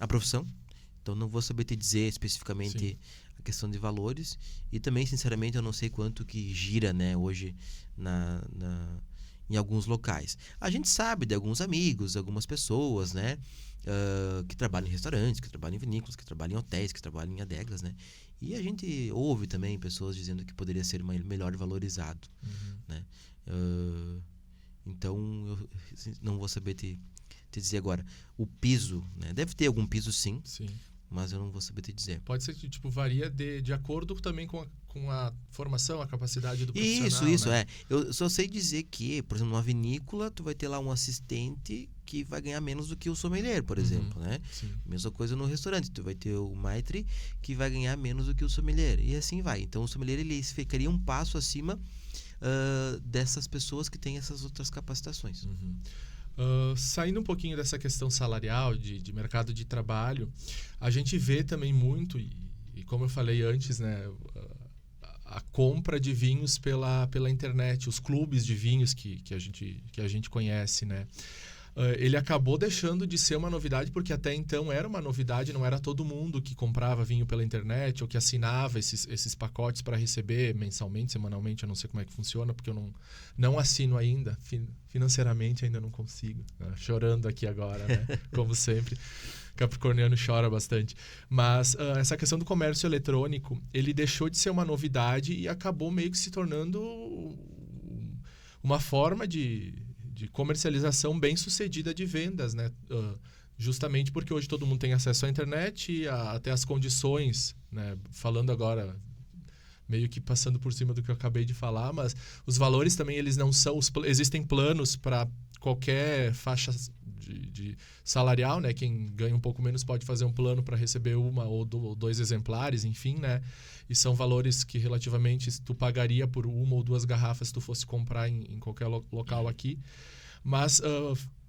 a profissão, então não vou saber te dizer especificamente a questão de valores, e também, sinceramente, eu não sei quanto que gira, né, hoje em alguns locais. A gente sabe de alguns amigos, algumas pessoas, né, que trabalham em restaurantes, que trabalham em vinícolas, que trabalham em hotéis, que trabalham em adegas, né, e a gente ouve também pessoas dizendo que poderia ser melhor valorizado, né. Então, eu não vou saber te dizer agora. O piso, né? Deve ter algum piso, sim. Mas eu não vou saber te dizer. Pode ser que varia de acordo também com a formação, a capacidade do profissional. Isso, né? Eu só sei dizer que, por exemplo, numa vinícola, tu vai ter lá um assistente que vai ganhar menos do que o sommelier, por exemplo, né? Sim. Mesma coisa no restaurante, tu vai ter o maitre que vai ganhar menos do que o sommelier, e assim vai. Então o sommelier ele ficaria um passo acima dessas pessoas que têm essas outras capacitações. Saindo um pouquinho dessa questão salarial, de mercado de trabalho, a gente vê também muito, e como eu falei antes, né, a compra de vinhos pela internet, os clubes de vinhos que a gente conhece, né? Ele acabou deixando de ser uma novidade, porque até então era uma novidade, não era todo mundo que comprava vinho pela internet ou que assinava esses pacotes para receber mensalmente, semanalmente, eu não sei como é que funciona, porque eu não assino ainda, financeiramente ainda não consigo. Chorando aqui agora, né? Como sempre. Capricorniano chora bastante. Mas essa questão do comércio eletrônico, ele deixou de ser uma novidade e acabou meio que se tornando uma forma de comercialização bem sucedida de vendas, né? Justamente porque hoje todo mundo tem acesso à internet e até as condições, né? Falando agora, meio que passando por cima do que eu acabei de falar, mas os valores também, eles não são... Existem planos para qualquer faixa de salarial, né? Quem ganha um pouco menos pode fazer um plano para receber uma ou dois exemplares, enfim, né? E são valores que relativamente tu pagaria por uma ou duas garrafas se tu fosse comprar em qualquer local aqui. Mas,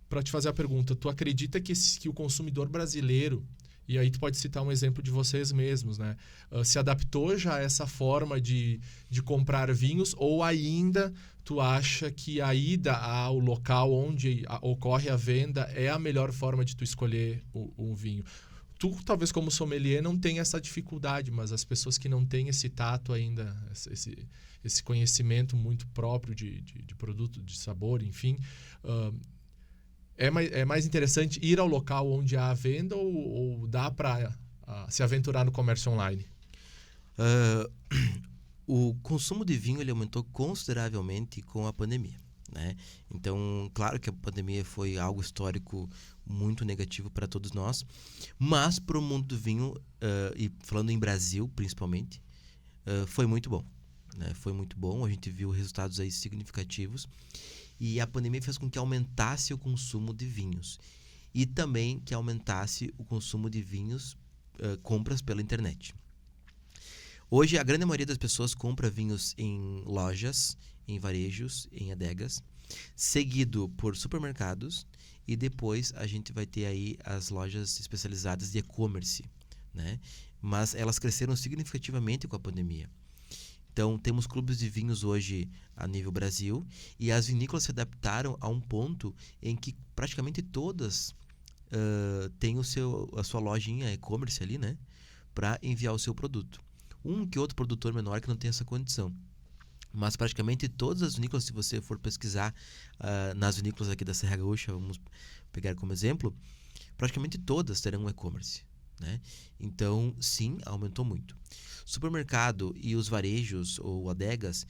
para te fazer a pergunta, tu acredita que o consumidor brasileiro, e aí tu pode citar um exemplo de vocês mesmos, né? Se adaptou já a essa forma de comprar vinhos, ou ainda tu acha que a ida ao local onde ocorre a venda é a melhor forma de tu escolher um vinho? Tu, talvez como sommelier, não tenha essa dificuldade, mas as pessoas que não têm esse tato ainda, esse conhecimento muito próprio de produto, de sabor, enfim, é mais interessante ir ao local onde há a venda ou dá para se aventurar no comércio online? O consumo de vinho ele aumentou consideravelmente com a pandemia, né? Então, claro que a pandemia foi algo histórico muito negativo para todos nós, mas para o mundo do vinho, e falando em Brasil principalmente, foi muito bom, né? Foi muito bom, a gente viu resultados aí significativos, e a pandemia fez com que aumentasse o consumo de vinhos e também que aumentasse o consumo de vinhos, compras pela internet. Hoje, a grande maioria das pessoas compra vinhos em lojas, em varejos, em adegas, seguido por supermercados, e depois a gente vai ter aí as lojas especializadas de e-commerce, né? Mas elas cresceram significativamente com a pandemia. Então, temos clubes de vinhos hoje a nível Brasil, e as vinícolas se adaptaram a um ponto em que praticamente todas têm a sua lojinha e-commerce ali, né? Para enviar o seu produto. Um que outro produtor menor que não tem essa condição. Mas praticamente todas as vinícolas, se você for pesquisar nas vinícolas aqui da Serra Gaúcha, vamos pegar como exemplo, praticamente todas terão um e-commerce, né? Então, sim, aumentou muito. Supermercado e os varejos ou adegas,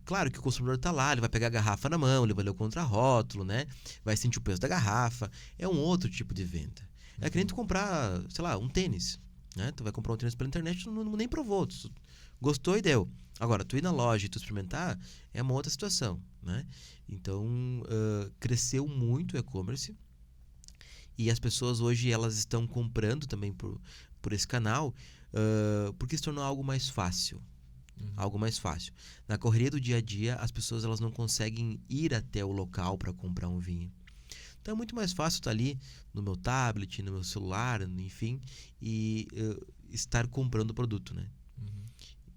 claro que o consumidor está lá, ele vai pegar a garrafa na mão, ele vai ler o contrarótulo, né? Vai sentir o peso da garrafa. É um outro tipo de venda. É que nem tu comprar, sei lá, um tênis, né? Tu vai comprar um tênis pela internet, tu nem provou, tu gostou e deu. Agora, tu ir na loja e tu experimentar é uma outra situação, né? Então, cresceu muito o e-commerce, e as pessoas hoje elas estão comprando também por esse canal, porque se tornou algo mais fácil. Algo mais fácil. Na correria do dia a dia, as pessoas elas não conseguem ir até o local para comprar um vinho. Então é muito mais fácil estar ali no meu tablet, no meu celular, enfim, e estar comprando o produto, né?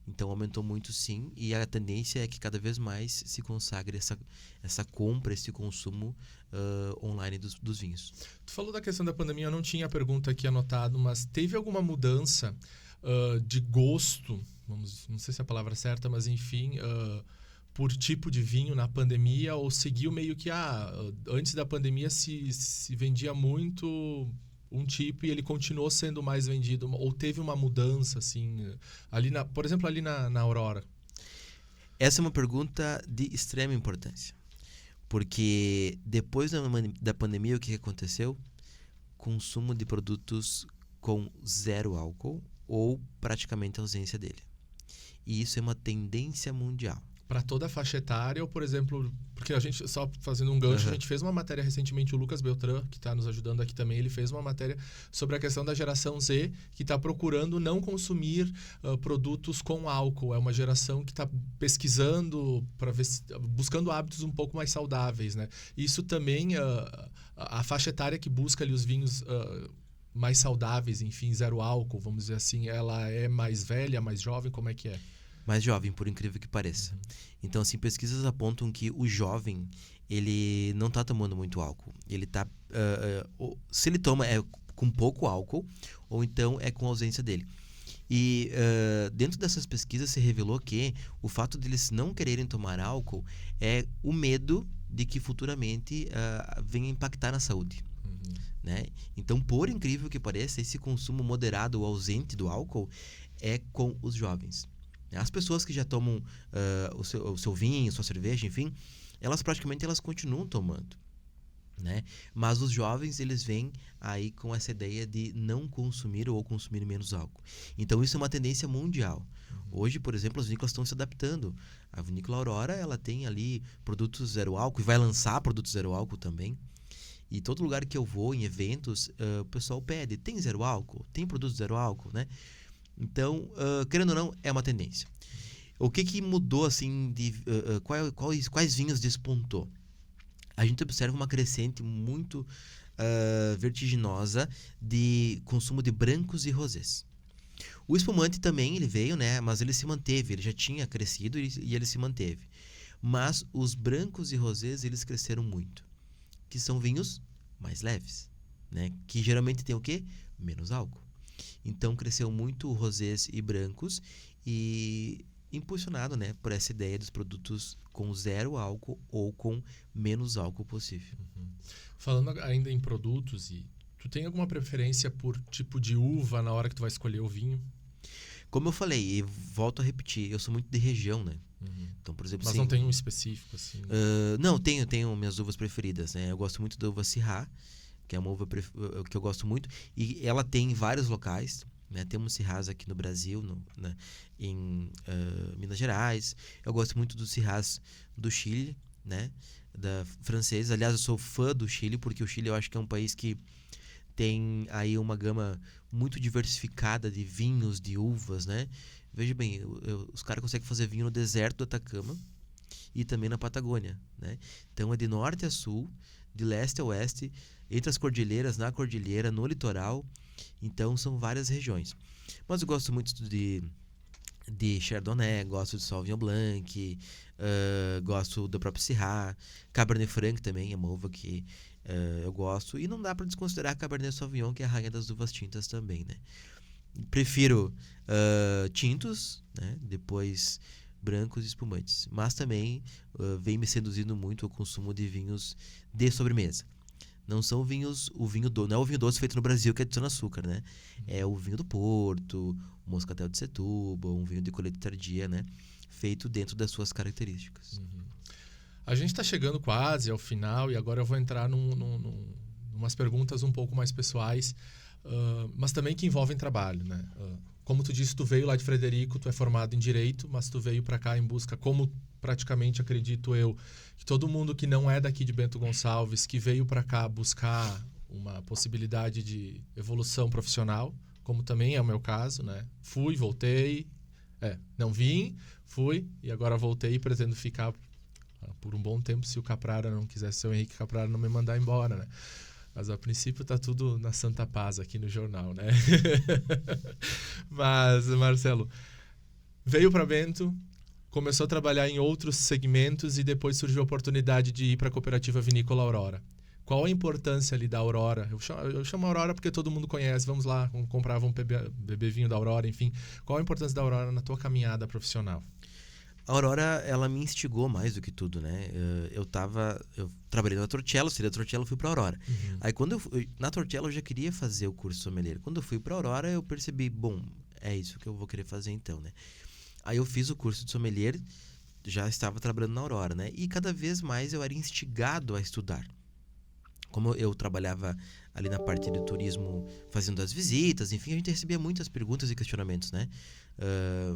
Então aumentou muito, sim, e a tendência é que cada vez mais se consagre essa compra, esse consumo online dos vinhos. Tu falou da questão da pandemia, eu não tinha a pergunta aqui anotado, mas teve alguma mudança de gosto, não sei se é a palavra certa, mas enfim, por tipo de vinho na pandemia, ou seguiu meio que, antes da pandemia se vendia muito um tipo e ele continuou sendo mais vendido, ou teve uma mudança, assim, por exemplo, ali na Aurora? Essa é uma pergunta de extrema importância, porque depois da pandemia, o que aconteceu? Consumo de produtos com zero álcool ou praticamente ausência dele. E isso é uma tendência mundial. Para toda a faixa etária ou, por exemplo, porque a gente, só fazendo um gancho, a gente fez uma matéria recentemente, o Lucas Beltrán, que está nos ajudando aqui também, ele fez uma matéria sobre a questão da geração Z, que está procurando não consumir produtos com álcool. É uma geração que está pesquisando, buscando hábitos um pouco mais saudáveis, né? Isso também, a faixa etária que busca ali os vinhos mais saudáveis, enfim, zero álcool, vamos dizer assim, ela é mais velha, mais jovem, como é que é? Mais jovem, por incrível que pareça. Então, assim, pesquisas apontam que o jovem, ele não está tomando muito álcool. Ele está... se ele toma, é com pouco álcool, ou então é com ausência dele. E dentro dessas pesquisas se revelou que o fato deles não quererem tomar álcool é o medo de que futuramente venha impactar na saúde. Né? Então, por incrível que pareça, esse consumo moderado ou ausente do álcool é com os jovens. As pessoas que já tomam o seu vinho, sua cerveja, enfim, elas praticamente continuam tomando, né? Mas os jovens, eles vêm aí com essa ideia de não consumir ou consumir menos álcool. Então, isso é uma tendência mundial. Hoje, por exemplo, as vinícolas estão se adaptando. A vinícola Aurora, ela tem ali produtos zero álcool e vai lançar produtos zero álcool também. E todo lugar que eu vou, em eventos, o pessoal pede, tem zero álcool? Tem produto zero álcool, né? Então, querendo ou não, é uma tendência. O que mudou, assim, quais vinhos despontou? A gente observa uma crescente muito vertiginosa de consumo de brancos e rosés. O espumante também, ele veio, né? Mas ele se manteve, ele já tinha crescido e ele se manteve. Mas os brancos e rosés, eles cresceram muito. Que são vinhos mais leves, né? Que geralmente tem o quê? Menos álcool. Então, cresceu muito rosés e brancos e impulsionado, né, por essa ideia dos produtos com zero álcool ou com menos álcool possível. Falando ainda em produtos, e tu tem alguma preferência por tipo de uva na hora que tu vai escolher o vinho? Como eu falei, e volto a repetir, eu sou muito de região, né? Então, por exemplo, mas não tem um específico, assim? Não, tenho minhas uvas preferidas, né? Eu gosto muito da uva Syrah, que é uma uva que eu gosto muito, e ela tem em vários locais, né? Temos Syrahs aqui no Brasil, em Minas Gerais. Eu gosto muito dos Syrahs do Chile, né? Da francesa. Aliás, eu sou fã do Chile, porque o Chile eu acho que é um país que tem aí uma gama muito diversificada de vinhos, de uvas, né? Veja bem, os caras conseguem fazer vinho no deserto do Atacama e também na Patagônia, né? Então é de norte a sul, de leste a oeste, entre as cordilheiras, na cordilheira, no litoral. Então são várias regiões. Mas eu gosto muito de Chardonnay, gosto de Sauvignon Blanc, gosto do próprio Syrah, Cabernet Franc também é uma uva que eu gosto. E não dá para desconsiderar a Cabernet Sauvignon, que é a rainha das uvas tintas também, né? Prefiro tintos, né? Depois brancos e espumantes. Mas também vem me seduzindo muito o consumo de vinhos de sobremesa. Não são vinhos, não é o vinho doce feito no Brasil que adiciona açúcar, né? É o vinho do Porto, o Moscatel de Setúbal, um vinho de colheita tardia, né? Feito dentro das suas características. A gente está chegando quase ao final e agora eu vou entrar umas perguntas um pouco mais pessoais, mas também que envolvem trabalho, né? Como tu disse, tu veio lá de Frederico, tu é formado em Direito, mas tu veio para cá em busca, como praticamente acredito eu, que todo mundo que não é daqui de Bento Gonçalves, que veio para cá buscar uma possibilidade de evolução profissional, como também é o meu caso, né? Fui, voltei, não vim, fui e agora voltei e pretendo ficar por um bom tempo se o Caprara não quiser, se o Henrique Caprara não me mandar embora, né? Mas a princípio tá tudo na santa paz aqui no jornal, né? Mas, Marcelo, veio para Bento, começou a trabalhar em outros segmentos e depois surgiu a oportunidade de ir para a cooperativa Vinícola Aurora. Qual a importância ali da Aurora? Eu chamo Aurora porque todo mundo conhece, vamos lá, comprava um bebê vinho da Aurora, enfim. Qual a importância da Aurora na tua caminhada profissional? A Aurora, ela me instigou mais do que tudo, né? Eu trabalhei na Torcello, saí da Torcello, fui pra Aurora. Aí quando na Torcello eu já queria fazer o curso sommelier. Quando eu fui pra Aurora, eu percebi, bom, é isso que eu vou querer fazer então, né? Aí eu fiz o curso de sommelier, já estava trabalhando na Aurora, né? E cada vez mais eu era instigado a estudar. Como eu trabalhava ali na parte do turismo, fazendo as visitas, enfim, a gente recebia muitas perguntas e questionamentos, né?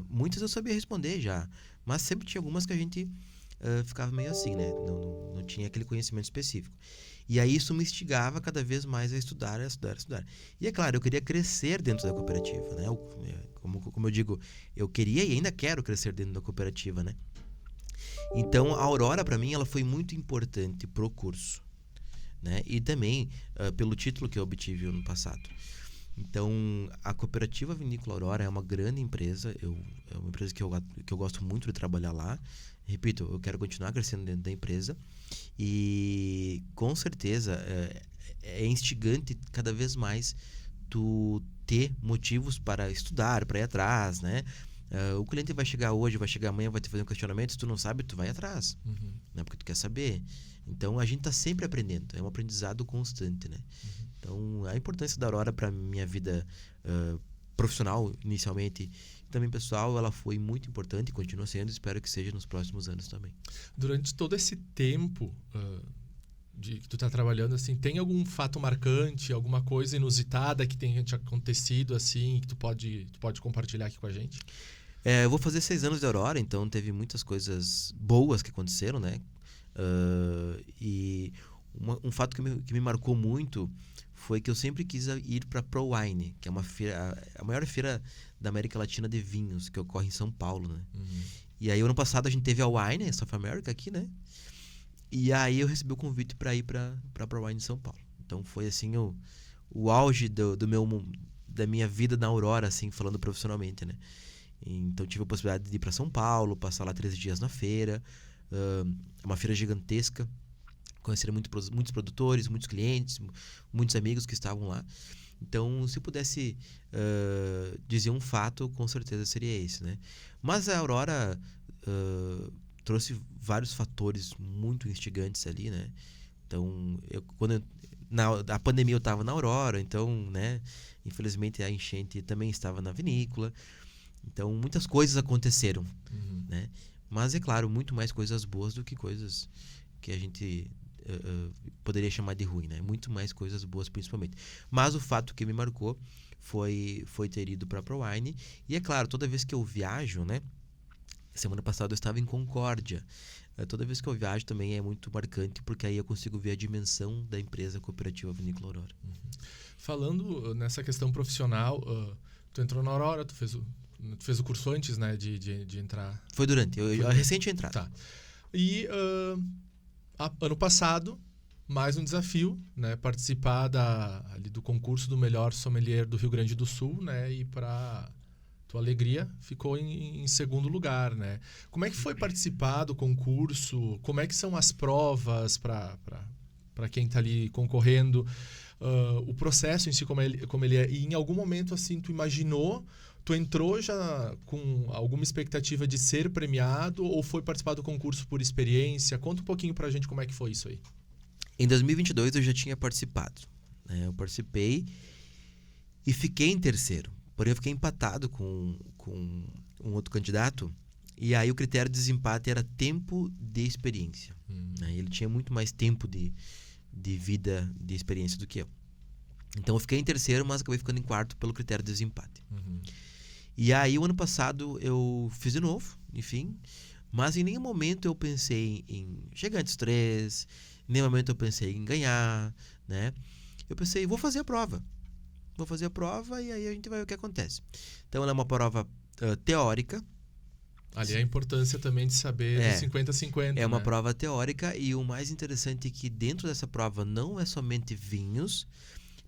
Muitas eu sabia responder já, mas sempre tinha algumas que a gente ficava meio assim, né? Não tinha aquele conhecimento específico. E aí isso me instigava cada vez mais a estudar, a estudar, a estudar. E é claro, eu queria crescer dentro da cooperativa, né? Como eu digo, eu queria e ainda quero crescer dentro da cooperativa, né? Então, a Aurora, para mim, ela foi muito importante pro curso, né? E também pelo título que eu obtive ano passado. Então, a Cooperativa Vinícola Aurora é uma grande empresa, é uma empresa que eu gosto muito de trabalhar lá. Repito, eu quero continuar crescendo dentro da empresa e, com certeza, é instigante cada vez mais tu ter motivos para estudar, para ir atrás, né? O cliente vai chegar hoje, vai chegar amanhã, vai te fazer um questionamento, se tu não sabe, tu vai atrás, né? Porque tu quer saber. Então, a gente está sempre aprendendo, é um aprendizado constante, né? Então, a importância da Aurora para minha vida profissional, inicialmente, e também pessoal, ela foi muito importante e continua sendo, espero que seja nos próximos anos também. Durante todo esse tempo que tu tá trabalhando, assim, tem algum fato marcante, alguma coisa inusitada que tenha te acontecido, assim, que tu pode compartilhar aqui com a gente? Eu vou fazer 6 anos de Aurora, então teve muitas coisas boas que aconteceram, né? E um fato que me marcou muito foi que eu sempre quis ir para a ProWine, que é uma feira, a maior feira da América Latina de vinhos, que ocorre em São Paulo, né? E aí, ano passado, a gente teve a Wine, South America, aqui, né? E aí, eu recebi o convite para ir para a ProWine em São Paulo. Então, foi, assim, o auge da minha vida na Aurora, assim, falando profissionalmente, né? Então, tive a possibilidade de ir para São Paulo, passar lá 13 dias na feira. É uma feira gigantesca. Conhecer muitos produtores, muitos clientes, muitos amigos que estavam lá. Então, se eu pudesse dizer um fato, com certeza seria esse, né? Mas a Aurora trouxe vários fatores muito instigantes ali, né? Então, a pandemia eu estava na Aurora, então, né? Infelizmente a enchente também estava na vinícola. Então, muitas coisas aconteceram, né? Mas, é claro, muito mais coisas boas do que coisas que a gente poderia chamar de ruim, né? Muito mais coisas boas, principalmente. Mas o fato que me marcou foi ter ido para a ProWine. E, é claro, toda vez que eu viajo, né? Semana passada eu estava em Concórdia. Toda vez que eu viajo também é muito marcante, porque aí eu consigo ver a dimensão da empresa Cooperativa Vinícola Aurora. Falando nessa questão profissional, tu entrou na Aurora, tu fez o curso antes, né, de entrar? Foi durante, eu recente entrada. Tá. E ano passado, mais um desafio, né, participar ali do concurso do melhor sommelier do Rio Grande do Sul, né, e para tua alegria ficou em segundo lugar, né? Como é que foi participar do concurso? Como é que são as provas para quem está ali concorrendo? O processo em si, como ele é? E em algum momento, assim, tu entrou já com alguma expectativa de ser premiado ou foi participar do concurso por experiência? Conta um pouquinho pra gente como é que foi isso aí. Em 2022 eu já tinha participado, né? Eu participei e fiquei em terceiro. Porém, eu fiquei empatado com um outro candidato. E aí o critério de desempate era tempo de experiência. Né? Ele tinha muito mais tempo de vida, de experiência do que eu. Então eu fiquei em terceiro, mas acabei ficando em quarto pelo critério de desempate. E aí o ano passado eu fiz de novo, enfim. Mas em nenhum momento eu pensei em chegar entre os 3. Em nenhum momento eu pensei em ganhar, né? Eu pensei, vou fazer a prova. Vou fazer a prova e aí a gente vai ver o que acontece. Então ela é uma prova teórica. Ali a importância também de saber do 50-50. É uma prova teórica e o mais interessante é que dentro dessa prova não é somente vinhos.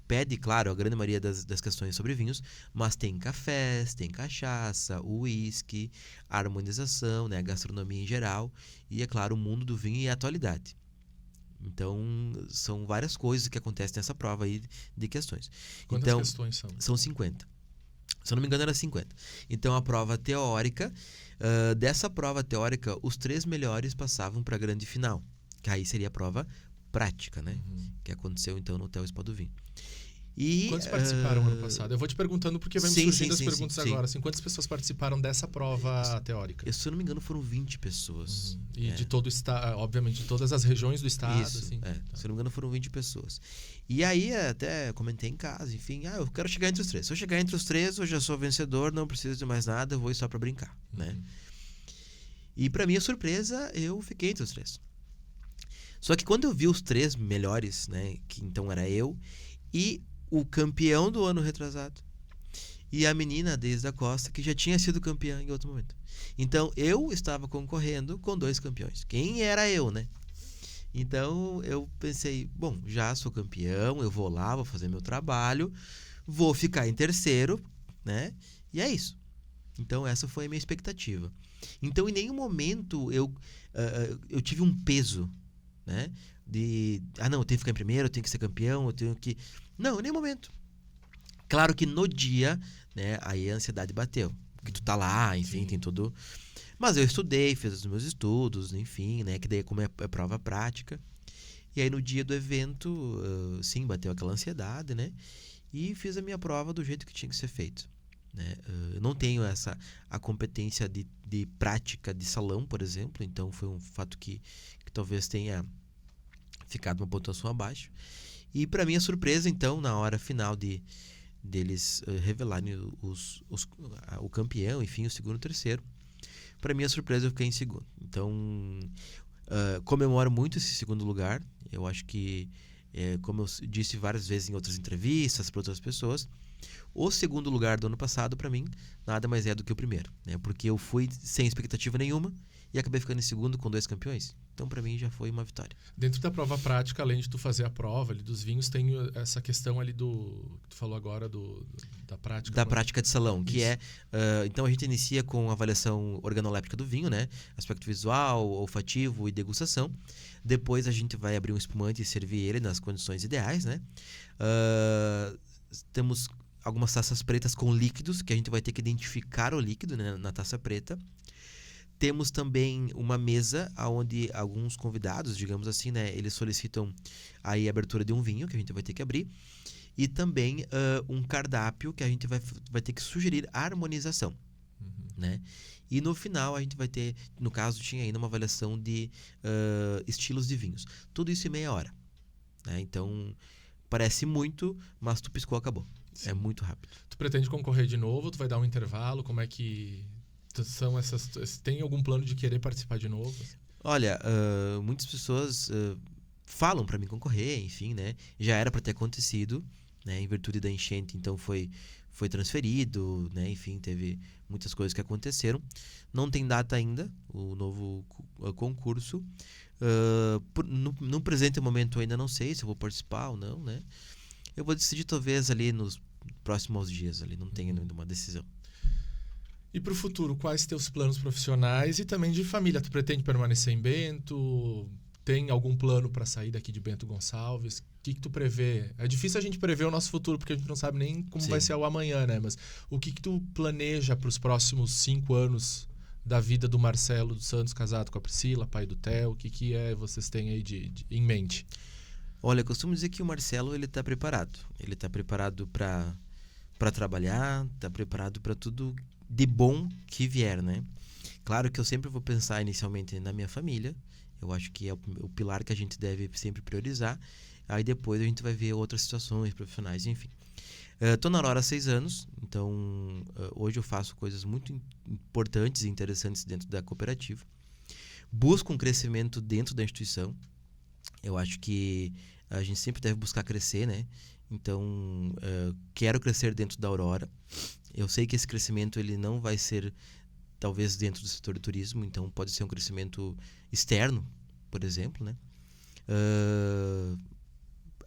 Pede, claro, a grande maioria das questões sobre vinhos, mas tem cafés, tem cachaça, uísque, harmonização, né, gastronomia em geral e, é claro, o mundo do vinho e a atualidade. Então, são várias coisas que acontecem nessa prova aí de questões. Quantas questões são? São 50. Se eu não me engano, era 50. Então, a prova teórica, dessa prova teórica, os 3 melhores passavam para a grande final, que aí seria a prova prática, né? Que aconteceu, então, no Hotel Spa do Vinho. E, quantos participaram ano passado? Eu vou te perguntando porque vai me surgindo as perguntas agora. Assim, quantas pessoas participaram dessa prova teórica? Se eu não me engano, foram 20 pessoas. E de todo o estado, obviamente, de todas as regiões do estado. Isso, assim. Tá. Se eu não me engano, foram 20 pessoas. E aí, até comentei em casa, enfim, eu quero chegar entre os 3. Se eu chegar entre os 3, eu já sou vencedor, não preciso de mais nada, eu vou só para brincar, né? E para minha surpresa, eu fiquei entre os 3. Só que quando eu vi os 3 melhores, né, que então era eu e o campeão do ano retrasado e a menina Deise da Costa, que já tinha sido campeã em outro momento. Então eu estava concorrendo com 2 campeões. Quem era eu, né? Então eu pensei, bom, já sou campeão, eu vou lá, vou fazer meu trabalho, vou ficar em terceiro, né? E é isso. Então essa foi a minha expectativa. Então em nenhum momento eu tive um peso, né? Não, eu tenho que ficar em primeiro, eu tenho que ser campeão, eu tenho que... Não, em nenhum momento. Claro que no dia, né, aí a ansiedade bateu. Porque tu tá lá, enfim, tem tudo... Mas eu estudei, fiz os meus estudos, enfim, né? Que daí como é prova prática. E aí no dia do evento, sim, bateu aquela ansiedade, né? E fiz a minha prova do jeito que tinha que ser feito. Né? Eu não tenho a competência de prática de salão, por exemplo. Então foi um fato que talvez tenha ficado uma pontuação abaixo. E para minha surpresa, então, na hora final deles revelarem o campeão, enfim, o segundo e o terceiro, para minha surpresa eu fiquei em segundo. Então comemoro muito esse segundo lugar. Eu acho que, como eu disse várias vezes em outras entrevistas para outras pessoas, o segundo lugar do ano passado para mim nada mais é do que o primeiro, né? Porque eu fui sem expectativa nenhuma e acabei ficando em segundo com 2 campeões. Então para mim já foi uma vitória. Dentro da prova prática, além de tu fazer a prova ali dos vinhos, tem essa questão ali do que tu falou agora da prática. Da prática de salão, que é... então a gente inicia com a avaliação organoléptica do vinho, né? Aspecto visual, olfativo e degustação. Depois a gente vai abrir um espumante e servir ele nas condições ideais, né? Temos algumas taças pretas com líquidos, que a gente vai ter que identificar o líquido, né, na taça preta. Temos também uma mesa onde alguns convidados, digamos assim, né, eles solicitam aí a abertura de um vinho que a gente vai ter que abrir. E também um cardápio que a gente vai ter que sugerir a harmonização. Né? E no final a gente vai ter, no caso, tinha ainda uma avaliação de estilos de vinhos. Tudo isso em meia hora. Né? Então, parece muito, mas tu piscou, acabou. Sim. É muito rápido. Tu pretende concorrer de novo? Tu vai dar um intervalo? Como é que são essas... Tem algum plano de querer participar de novo? Olha, muitas pessoas falam para mim concorrer, enfim, né? Já era para ter acontecido, né? Em virtude da enchente, então foi transferido, né? Enfim, teve muitas coisas que aconteceram. Não tem data ainda, o novo concurso. No presente momento ainda não sei se eu vou participar ou não, né? Eu vou decidir talvez ali nos próximos dias, ali não tenho ainda uma decisão. E para o futuro, quais teus planos profissionais e também de família? Tu pretende permanecer em Bento? Tem algum plano para sair daqui de Bento Gonçalves? O que tu prevê? É difícil a gente prever o nosso futuro, porque a gente não sabe nem como vai ser o amanhã, né? Mas o que tu planeja para os próximos 5 anos da vida do Marcelo dos Santos, casado com a Priscila, pai do Theo? O que vocês têm aí em mente? Olha, eu costumo dizer que o Marcelo, ele está preparado. Ele está preparado para trabalhar, está preparado para tudo de bom que vier, né? Claro que eu sempre vou pensar inicialmente na minha família. Eu acho que é o pilar que a gente deve sempre priorizar. Aí depois a gente vai ver outras situações profissionais, enfim. Estou na Aurora há 6 anos, então hoje eu faço coisas muito importantes e interessantes dentro da cooperativa. Busco um crescimento dentro da instituição. Eu acho que a gente sempre deve buscar crescer, né? Então, quero crescer dentro da Aurora. Eu sei que esse crescimento ele não vai ser, talvez, dentro do setor de turismo. Então, pode ser um crescimento externo, por exemplo, né?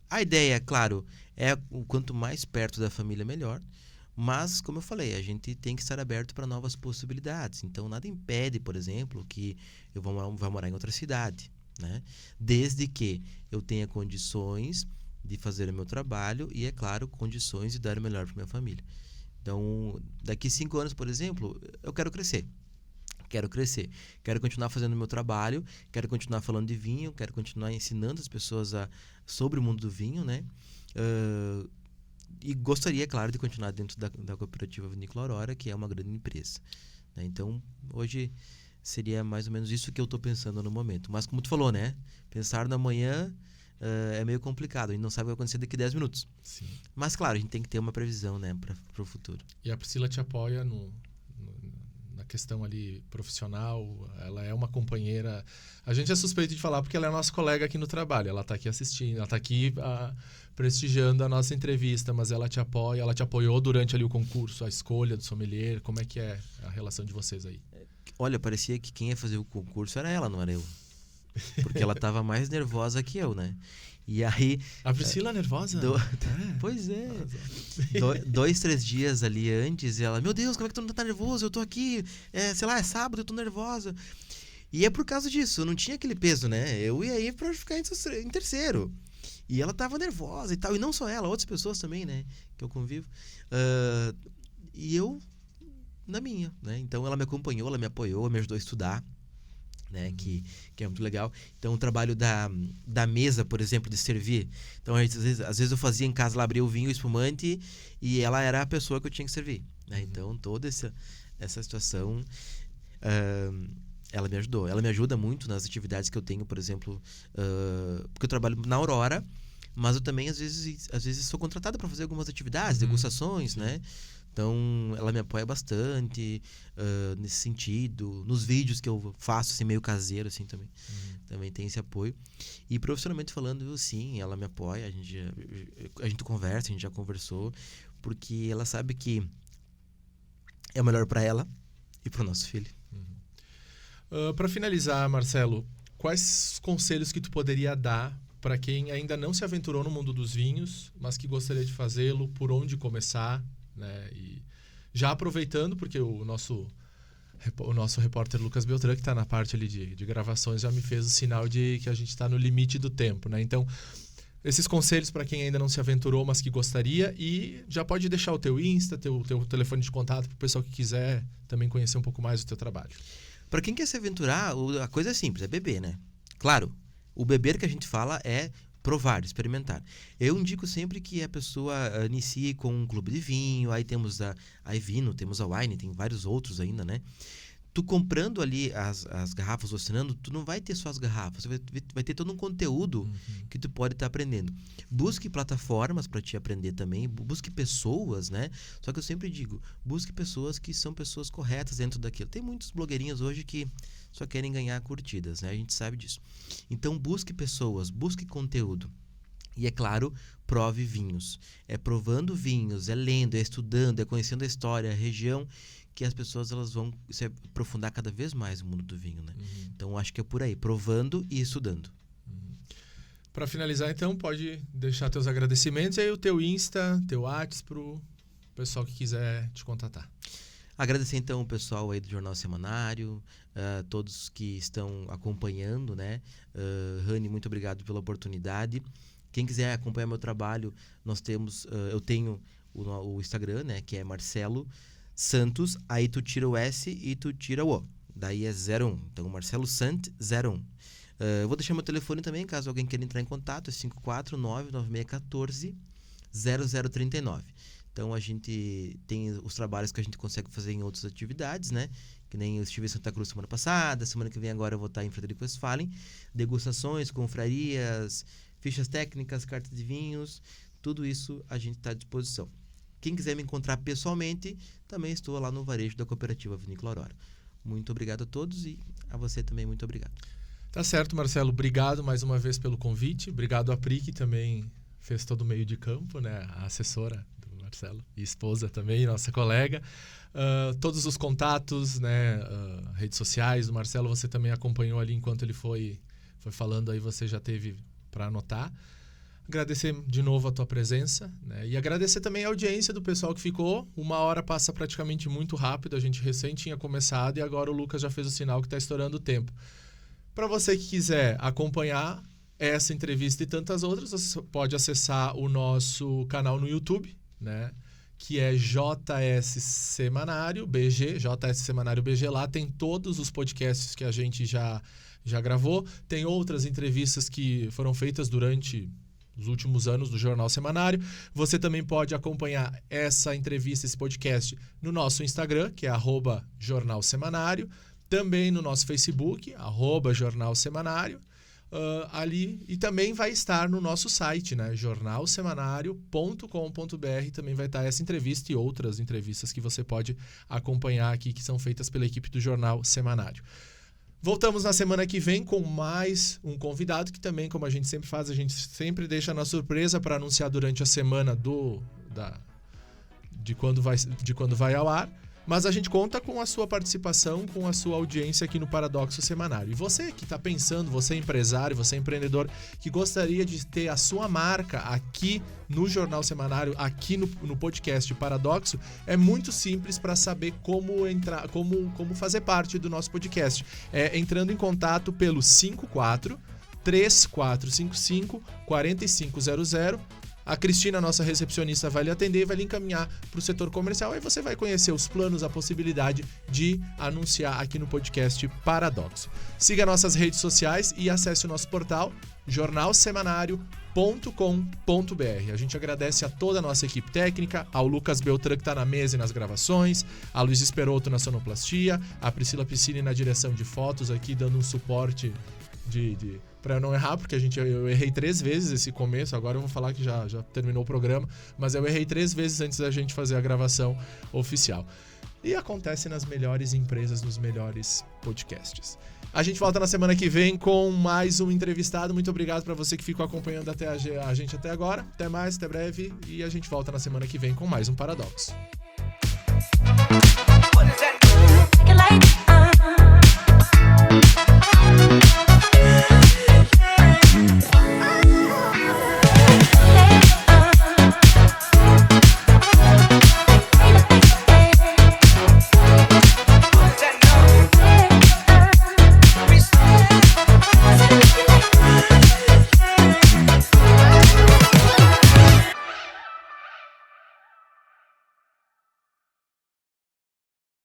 A ideia, claro, é o quanto mais perto da família, melhor. Mas, como eu falei, a gente tem que estar aberto para novas possibilidades. Então, nada impede, por exemplo, que eu vá morar em outra cidade, né? Desde que eu tenha condições de fazer o meu trabalho e, é claro, condições de dar o melhor para minha família. Então, daqui 5 anos, por exemplo, eu quero crescer. Quero continuar fazendo o meu trabalho, quero continuar falando de vinho, quero continuar ensinando as pessoas sobre o mundo do vinho, né? E gostaria, claro, de continuar dentro da cooperativa Vinícola Aurora, que é uma grande empresa, né? Então, hoje seria mais ou menos isso que eu estou pensando no momento. Mas, como tu falou, né? Pensar no amanhã é meio complicado. A gente não sabe o que vai acontecer daqui 10 minutos. Sim. Mas, claro, a gente tem que ter uma previsão, né? Para o futuro. E a Priscila te apoia na questão ali profissional, ela é uma companheira... A gente é suspeito de falar porque ela é nossa colega aqui no trabalho, ela está aqui assistindo, ela está aqui prestigiando a nossa entrevista, mas ela te apoia, ela te apoiou durante ali o concurso, a escolha do sommelier, como é que é a relação de vocês aí? Olha, parecia que quem ia fazer o concurso era ela, não era eu. Porque ela estava mais nervosa que eu, né? E aí... A Priscila nervosa? Pois é. 2, 3 dias ali antes, ela... Meu Deus, como é que tu não tá nervoso? Eu tô aqui, sei lá, é sábado, eu tô nervosa. E é por causa disso, eu não tinha aquele peso, né? Eu ia ir pra ficar em terceiro. E ela tava nervosa e tal. E não só ela, outras pessoas também, né? Que eu convivo. E eu, na minha, né? Então ela me acompanhou, ela me apoiou, me ajudou a estudar. Né, que é muito legal. Então, o trabalho da mesa, por exemplo, de servir. Então, às vezes eu fazia em casa, lá abria o vinho, o espumante, e ela era a pessoa que eu tinha que servir. Né? Então, toda essa situação, ela me ajudou. Ela me ajuda muito nas atividades que eu tenho, por exemplo, porque eu trabalho na Aurora, mas eu também, às vezes sou contratada para fazer algumas atividades, degustações, né? Então, ela me apoia bastante nesse sentido. Nos vídeos que eu faço, assim, meio caseiro, assim, também. Também tem esse apoio. E profissionalmente falando, sim, ela me apoia. A gente conversa, a gente já conversou. Porque ela sabe que é o melhor para ela e para o nosso filho. Para finalizar, Marcelo, quais conselhos que tu poderia dar para quem ainda não se aventurou no mundo dos vinhos, mas que gostaria de fazê-lo, por onde começar? Né? E já aproveitando, porque o nosso repórter Lucas Beltrán, que está na parte ali de gravações, já me fez o sinal de que a gente está no limite do tempo, né? Então, esses conselhos para quem ainda não se aventurou, mas que gostaria, e já pode deixar o teu Insta, teu telefone de contato para o pessoal que quiser também conhecer um pouco mais do teu trabalho. Para quem quer se aventurar, a coisa é simples, é beber, né? Claro, o beber que a gente fala é provar, experimentar. Eu indico sempre que a pessoa inicie com um clube de vinho, aí temos a Evino, temos a Wine, tem vários outros ainda, né? Tu comprando ali as garrafas, assinando, tu não vai ter só as garrafas, vai ter todo um conteúdo que tu pode estar aprendendo. Busque plataformas para te aprender também, busque pessoas, né? Só que eu sempre digo, busque pessoas que são pessoas corretas dentro daquilo. Tem muitos blogueirinhos hoje que só querem ganhar curtidas, né? A gente sabe disso. Então, busque pessoas, busque conteúdo. E, é claro, prove vinhos. É provando vinhos, é lendo, é estudando, é conhecendo a história, a região, que as pessoas elas vão se aprofundar cada vez mais no mundo do vinho, né? Então, acho que é por aí, provando e estudando. Para finalizar, então, pode deixar teus agradecimentos e aí o teu Insta, teu WhatsApp para o pessoal que quiser te contatar. Agradecer, então, o pessoal aí do Jornal Semanário, todos que estão acompanhando, né? Rani, muito obrigado pela oportunidade. Quem quiser acompanhar meu trabalho, eu tenho o Instagram, né? Que é Marcelo Santos, aí tu tira o S e tu tira o O. Daí é 01. Então, Marcelo Sant 01. Eu vou deixar meu telefone também, caso alguém queira entrar em contato, é 549-9614-0039. Então, a gente tem os trabalhos que a gente consegue fazer em outras atividades, né? Que nem eu estive em Santa Cruz semana passada, semana que vem agora eu vou estar em Frederico Westphalen. Degustações, confrarias, fichas técnicas, cartas de vinhos, tudo isso a gente está à disposição. Quem quiser me encontrar pessoalmente, também estou lá no varejo da Cooperativa Vinícola Aurora. Muito obrigado a todos e a você também muito obrigado. Tá certo, Marcelo. Obrigado mais uma vez pelo convite. Obrigado a Pri, que também fez todo o meio de campo, né? A assessora Marcelo, e esposa também, nossa colega. Todos os contatos, né, redes sociais do Marcelo, você também acompanhou ali enquanto ele foi falando, aí você já teve para anotar. Agradecer de novo a tua presença, né, e agradecer também a audiência do pessoal que ficou. 1 hora passa praticamente muito rápido, a gente recém tinha começado e agora o Lucas já fez o sinal que está estourando o tempo. Para você que quiser acompanhar essa entrevista e tantas outras, você pode acessar o nosso canal no YouTube, né? Que é JS Semanário BG, JS Semanário BG. Lá tem todos os podcasts que a gente já gravou. Tem outras entrevistas que foram feitas durante os últimos anos do Jornal Semanário. Você também pode acompanhar essa entrevista, esse podcast, no nosso Instagram, que é @Jornal Semanário. Também no nosso Facebook, @Jornal Semanário. ali, e também vai estar no nosso site, né? jornalsemanário.com.br. Também vai estar essa entrevista e outras entrevistas que você pode acompanhar aqui, que são feitas pela equipe do Jornal Semanário. Voltamos na semana que vem com mais um convidado, que também, como a gente sempre faz, a gente sempre deixa na surpresa para anunciar durante a semana de quando vai ao ar. Mas a gente conta com a sua participação, com a sua audiência aqui no Paradoxo Semanário. E você que está pensando, você é empresário, você é empreendedor, que gostaria de ter a sua marca aqui no Jornal Semanário, aqui no podcast Paradoxo, é muito simples para saber como entrar, como fazer parte do nosso podcast. Entrando em contato pelo 54 3455 4500. A Cristina, nossa recepcionista, vai lhe atender e vai lhe encaminhar para o setor comercial. Aí você vai conhecer os planos, a possibilidade de anunciar aqui no podcast Paradoxo. Siga nossas redes sociais e acesse o nosso portal jornalsemanário.com.br. A gente agradece a toda a nossa equipe técnica, ao Lucas Beltrán, que está na mesa e nas gravações, a Luiz Esperotto na sonoplastia, a Priscila Piscini na direção de fotos aqui, dando um suporte para eu não errar, porque eu errei 3 vezes esse começo. Agora eu vou falar que já terminou o programa, mas eu errei 3 vezes antes da gente fazer a gravação oficial. E acontece nas melhores empresas, nos melhores podcasts. A gente volta na semana que vem com mais um entrevistado. Muito obrigado para você que ficou acompanhando até a gente até agora. Até mais, até breve. E a gente volta na semana que vem com mais um Paradoxo.